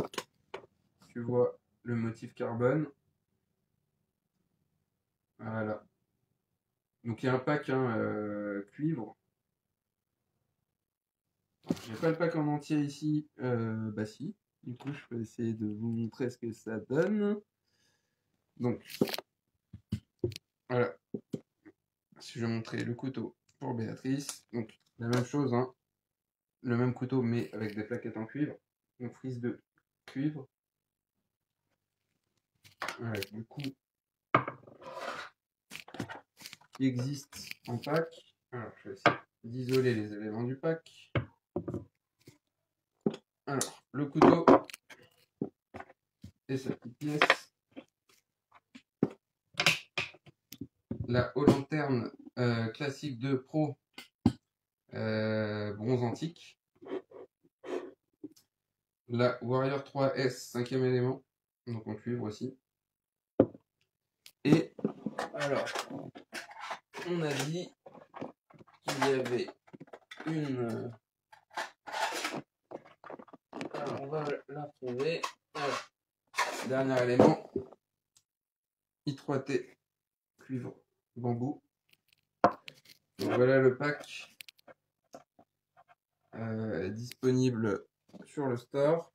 Tu vois le motif carbone. Voilà. Donc il y a un pack cuivre. J'ai pas le pack en entier ici. Bah si. Du coup, je vais essayer de vous montrer ce que ça donne. Donc, voilà. Si je vais montrer le couteau pour Béatrice. Donc, la même chose, hein. Le même couteau, mais avec des plaquettes en cuivre. Donc, Freeze 2 cuivre. Voilà, du coup, qui existe en pack. Alors, je vais essayer d'isoler les éléments du pack. Alors, le couteau et sa petite pièce. La haut lanterne classique 2 Pro bronze antique. La Warrior 3S 5e élément, donc en cuivre aussi. Et alors, on a dit qu'il y avait une... Alors, on va la retrouver. Alors, dernier élément, I3T cuivre bambou. Donc voilà le pack disponible sur le store.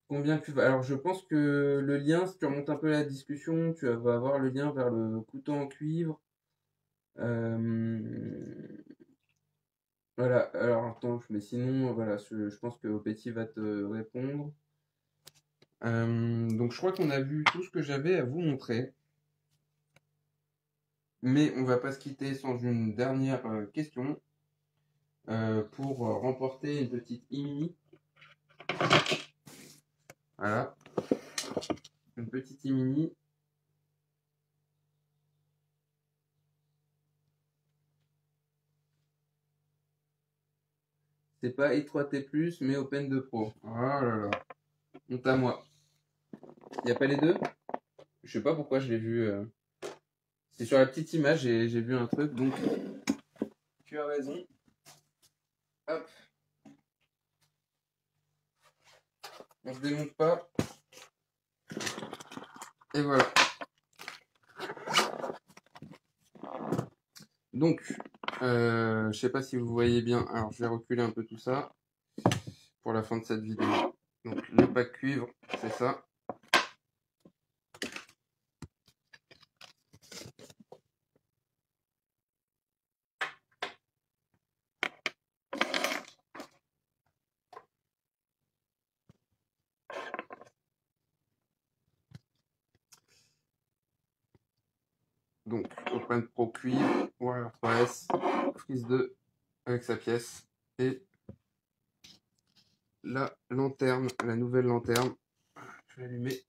Combien tu vas... Alors je pense que le lien, si tu remontes un peu la discussion, tu vas avoir le lien vers le couteau en cuivre. Voilà, alors attends, mais sinon, voilà, je pense que Opeti va te répondre. Donc je crois qu'on a vu tout ce que j'avais à vous montrer. Mais on va pas se quitter sans une dernière question pour remporter une petite e-mini. Voilà, une petite e-mini. C'est pas i3T+, mais Open 2 Pro. Oh là là, honte à moi. Y a pas les deux? Je sais pas pourquoi je l'ai vu. C'est sur la petite image, j'ai vu un truc, donc tu as raison. Hop. On se démonte pas. Et voilà. Donc, je sais pas si vous voyez bien. Alors, je vais reculer un peu tout ça pour la fin de cette vidéo. Donc, le pack cuivre, c'est ça. Donc, Open Pro cuivre, Warrior 3S, Freeze 2 avec sa pièce et la lanterne, la nouvelle lanterne. Je vais l'allumer.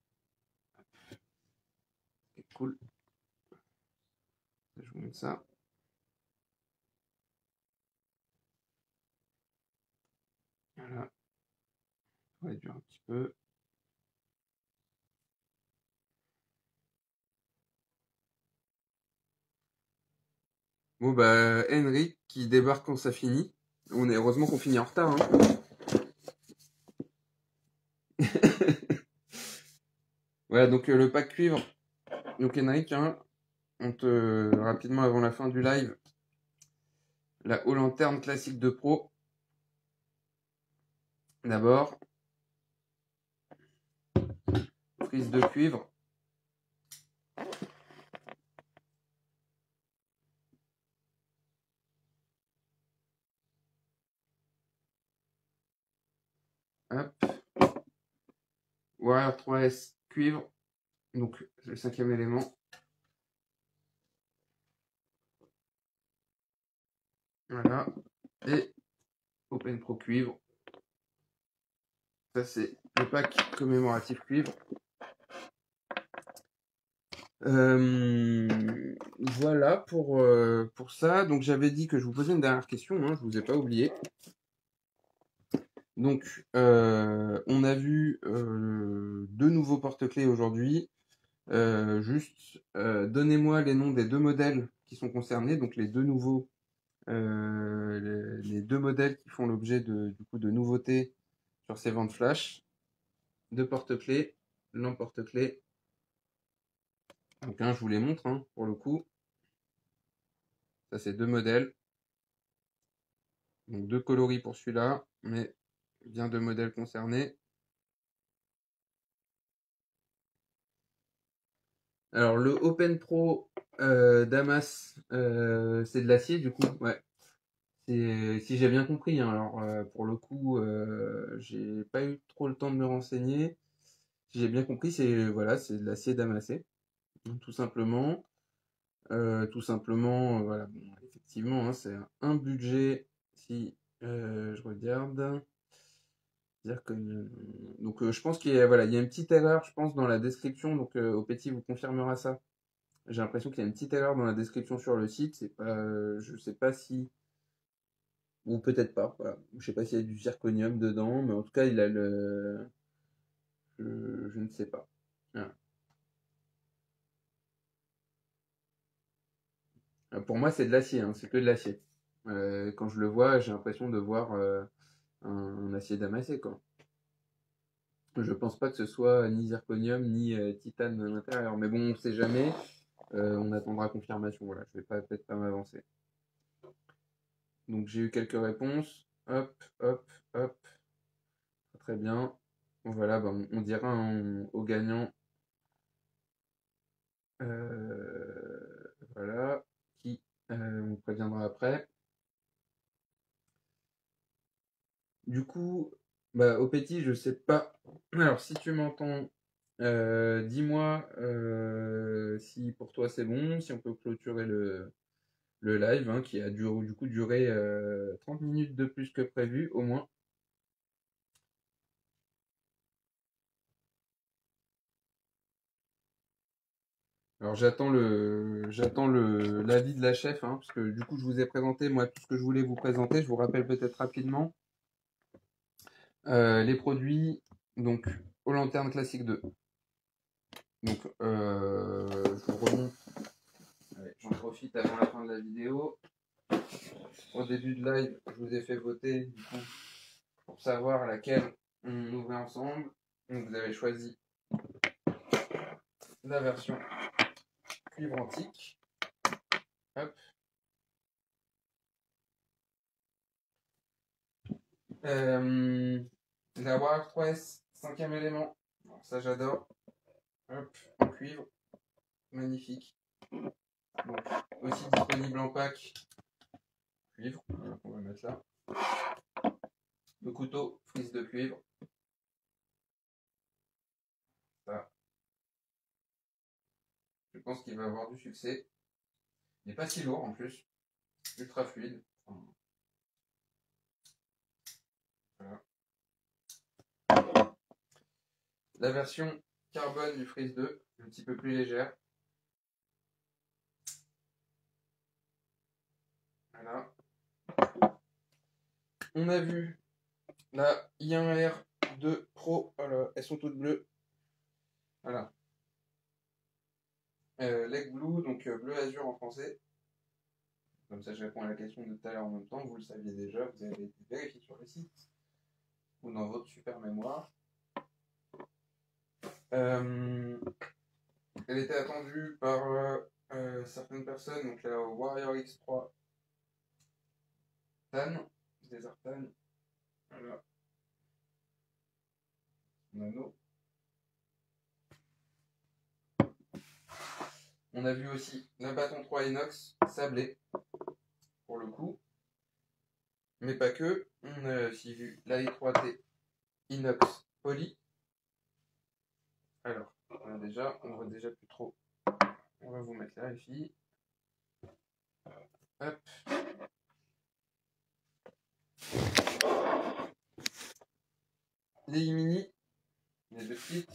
C'est cool. Je vous montre ça. Voilà. On va réduire un petit peu. Bon bah Henry qui débarque quand ça finit. On est heureusement qu'on finit en retard, hein. Voilà, donc le pack cuivre. Donc Henrik, hein, rapidement avant la fin du live, la haut lanterne classique de pro. D'abord, prise de cuivre. Hop. Warrior 3S cuivre. Donc le 5e élément. Voilà. Et Open Pro cuivre. Ça c'est le pack commémoratif cuivre. Voilà pour ça. Donc j'avais dit que je vous posais une dernière question, hein, je vous ai pas oublié. Donc on a vu 2 nouveaux porte-clés aujourd'hui. Juste donnez-moi les noms des 2 modèles qui sont concernés, donc les 2 nouveaux, les 2 modèles qui font l'objet du coup de nouveautés sur ces ventes flash. 2 porte-clés, l'un porte-clés. Donc je vous les montre hein, pour le coup. Ça c'est 2 modèles. Donc 2 coloris pour celui-là, mais bien 2 modèles concernés. Alors le Open Pro Damas, c'est de l'acier du coup, ouais. Si j'ai bien compris, hein. Alors pour le coup, j'ai pas eu trop le temps de me renseigner. Si j'ai bien compris, c'est voilà, c'est de l'acier damassé, tout simplement. Voilà. Bon, effectivement, hein, c'est un budget. Si je regarde, dire que donc je pense qu'il y a voilà, il y a une petite erreur, je pense, dans la description. Donc Opeti vous confirmera ça. J'ai l'impression qu'il y a une petite erreur dans la description sur le site. C'est pas, je sais pas si ou peut-être pas. Voilà. Je sais pas s'il y a du zirconium dedans, mais en tout cas, il a le. Je ne sais pas. Voilà. Pour moi, c'est de l'acier, hein, c'est que de l'acier. Quand je le vois, j'ai l'impression de voir un acier damassé, quoi. Je pense pas que ce soit ni zirconium ni titane à l'intérieur, mais bon, on sait jamais. On attendra confirmation. Voilà, je vais pas peut-être pas m'avancer. Donc j'ai eu quelques réponses. Hop, hop, hop. Très bien. Voilà, bah, on dira au gagnant. Voilà. Qui on préviendra après. Du coup, bah, au petit, je sais pas. Alors, si tu m'entends, dis-moi si pour toi c'est bon, si on peut clôturer le live, hein, qui a du coup duré 30 minutes de plus que prévu, au moins. Alors j'attends l'avis de la chef, hein, parce que du coup je vous ai présenté moi tout ce que je voulais vous présenter. Je vous rappelle peut-être rapidement les produits. Donc aux lanternes classiques 2. Donc je vous remonte. Allez, j'en profite avant la fin de la vidéo. Au début de live, je vous ai fait voter du coup, pour savoir laquelle on ouvrait ensemble. Donc vous avez choisi la version cuivre antique. Hop. La Warrior 3S, 5e élément. Alors, ça j'adore. Hop, en cuivre. Magnifique. Donc, aussi disponible en pack. Cuivre. Voilà, on va mettre là. Le couteau, frise de cuivre. Ça, je pense qu'il va avoir du succès. Il n'est pas si lourd en plus. Ultra fluide. Voilà. La version carbone du Freeze 2, un petit peu plus légère. Voilà. On a vu la I1R2 Pro. Voilà, elles sont toutes bleues. Voilà. Leg Blue, donc bleu azur en français. Comme ça, je réponds à la question de tout à l'heure en même temps. Vous le saviez déjà, vous avez été vérifié sur le site ou dans votre super mémoire. Euh, Elle était attendue par certaines personnes, donc la Warrior X3 Tan, Desert Tan, voilà, nano. On a vu aussi la Bâton 3 Inox sablé, pour le coup, mais pas que. On a aussi vu la i3T Inox Poly. Alors, on voit déjà plus trop. On va vous mettre là, les filles. Hop. Les mini, les deux petites.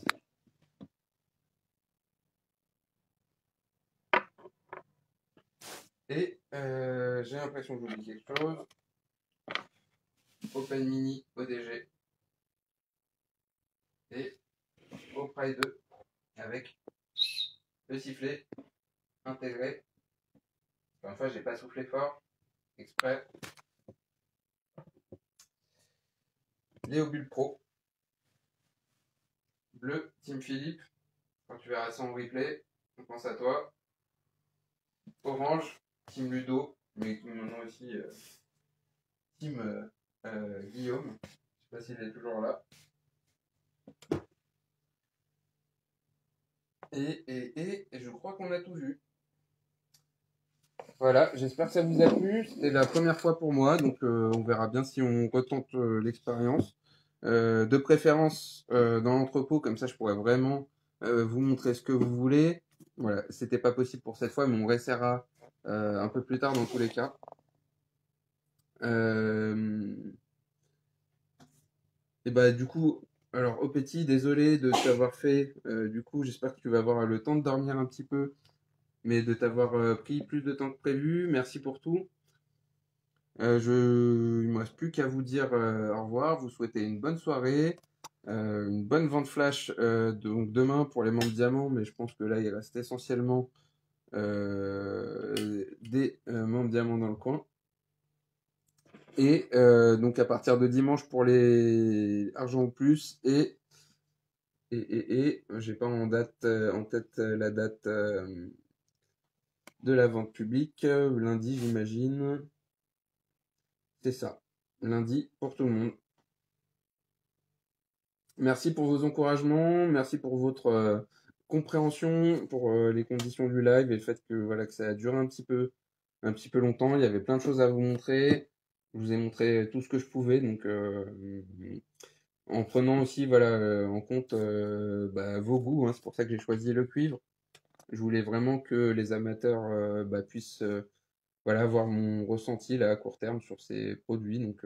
Et j'ai l'impression que j'oublie quelque chose. Open Mini ODG et Opride 2 avec le sifflet intégré. Encore une fois, j'ai pas soufflé fort, exprès. Léo Bull Pro, bleu, Team Philippe. Quand tu verras ça en replay, on pense à toi. Orange, Team Ludo, mais maintenant aussi Team Guillaume. Je sais pas s'il est toujours là. Et je crois qu'on a tout vu. Voilà, j'espère que ça vous a plu. C'était la première fois pour moi, donc on verra bien si on retente l'expérience. De préférence dans l'entrepôt, comme ça je pourrais vraiment vous montrer ce que vous voulez. Voilà, c'était pas possible pour cette fois, mais on réessayera un peu plus tard dans tous les cas. Et bah du coup, alors au petit, désolé de t'avoir fait. Du coup, j'espère que tu vas avoir le temps de dormir un petit peu, mais de t'avoir pris plus de temps que prévu. Merci pour tout. Il ne me reste plus qu'à vous dire au revoir, vous souhaiter une bonne soirée, une bonne vente flash donc demain pour les membres diamants, mais je pense que là il reste essentiellement des membres diamants dans le coin. Et donc à partir de dimanche pour les argent ou plus j'ai pas en tête la date de la vente publique, lundi j'imagine. C'est ça, lundi pour tout le monde. Merci pour vos encouragements, merci pour votre compréhension, pour les conditions du live et le fait que voilà que ça a duré un petit peu longtemps. Il y avait plein de choses à vous montrer. Je vous ai montré tout ce que je pouvais, donc en prenant aussi voilà en compte vos goûts. Hein, c'est pour ça que j'ai choisi le cuivre. Je voulais vraiment que les amateurs puissent voilà voir mon ressenti là à court terme sur ces produits. Donc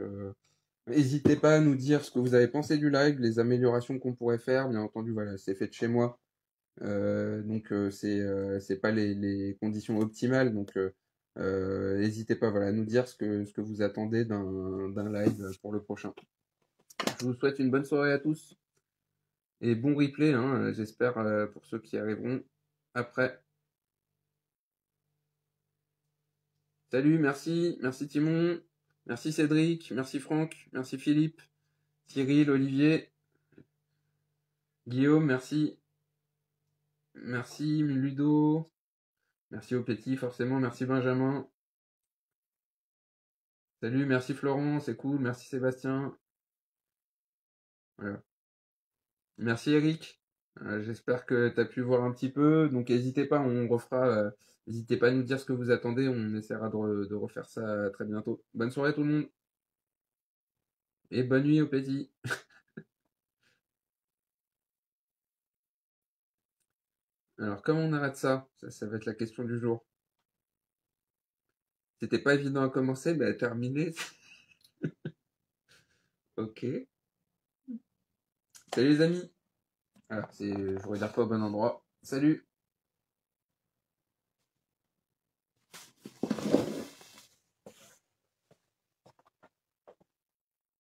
n'hésitez pas à nous dire ce que vous avez pensé du live, les améliorations qu'on pourrait faire. Bien entendu, voilà, c'est fait de chez moi. C'est pas les conditions optimales. Donc n'hésitez pas voilà, à nous dire ce que vous attendez d'un live pour le prochain. Je vous souhaite une bonne soirée à tous. Et bon replay, hein, j'espère, pour ceux qui arriveront après. Salut, merci Timon, merci Cédric, merci Franck, merci Philippe, Cyril, Olivier, Guillaume, merci Ludo, merci au petit forcément, merci Benjamin, salut, merci Florent, c'est cool, merci Sébastien, voilà. Merci Eric, j'espère que tu as pu voir un petit peu, donc n'hésitez pas, on refera, n'hésitez pas à nous dire ce que vous attendez, on essaiera de refaire ça très bientôt. Bonne soirée tout le monde, et bonne nuit au petit. Alors comment on arrête ça? Ça va être la question du jour. C'était pas évident à commencer, mais à terminer. Ok. Salut les amis. Alors, je regarde pas au bon endroit. Salut.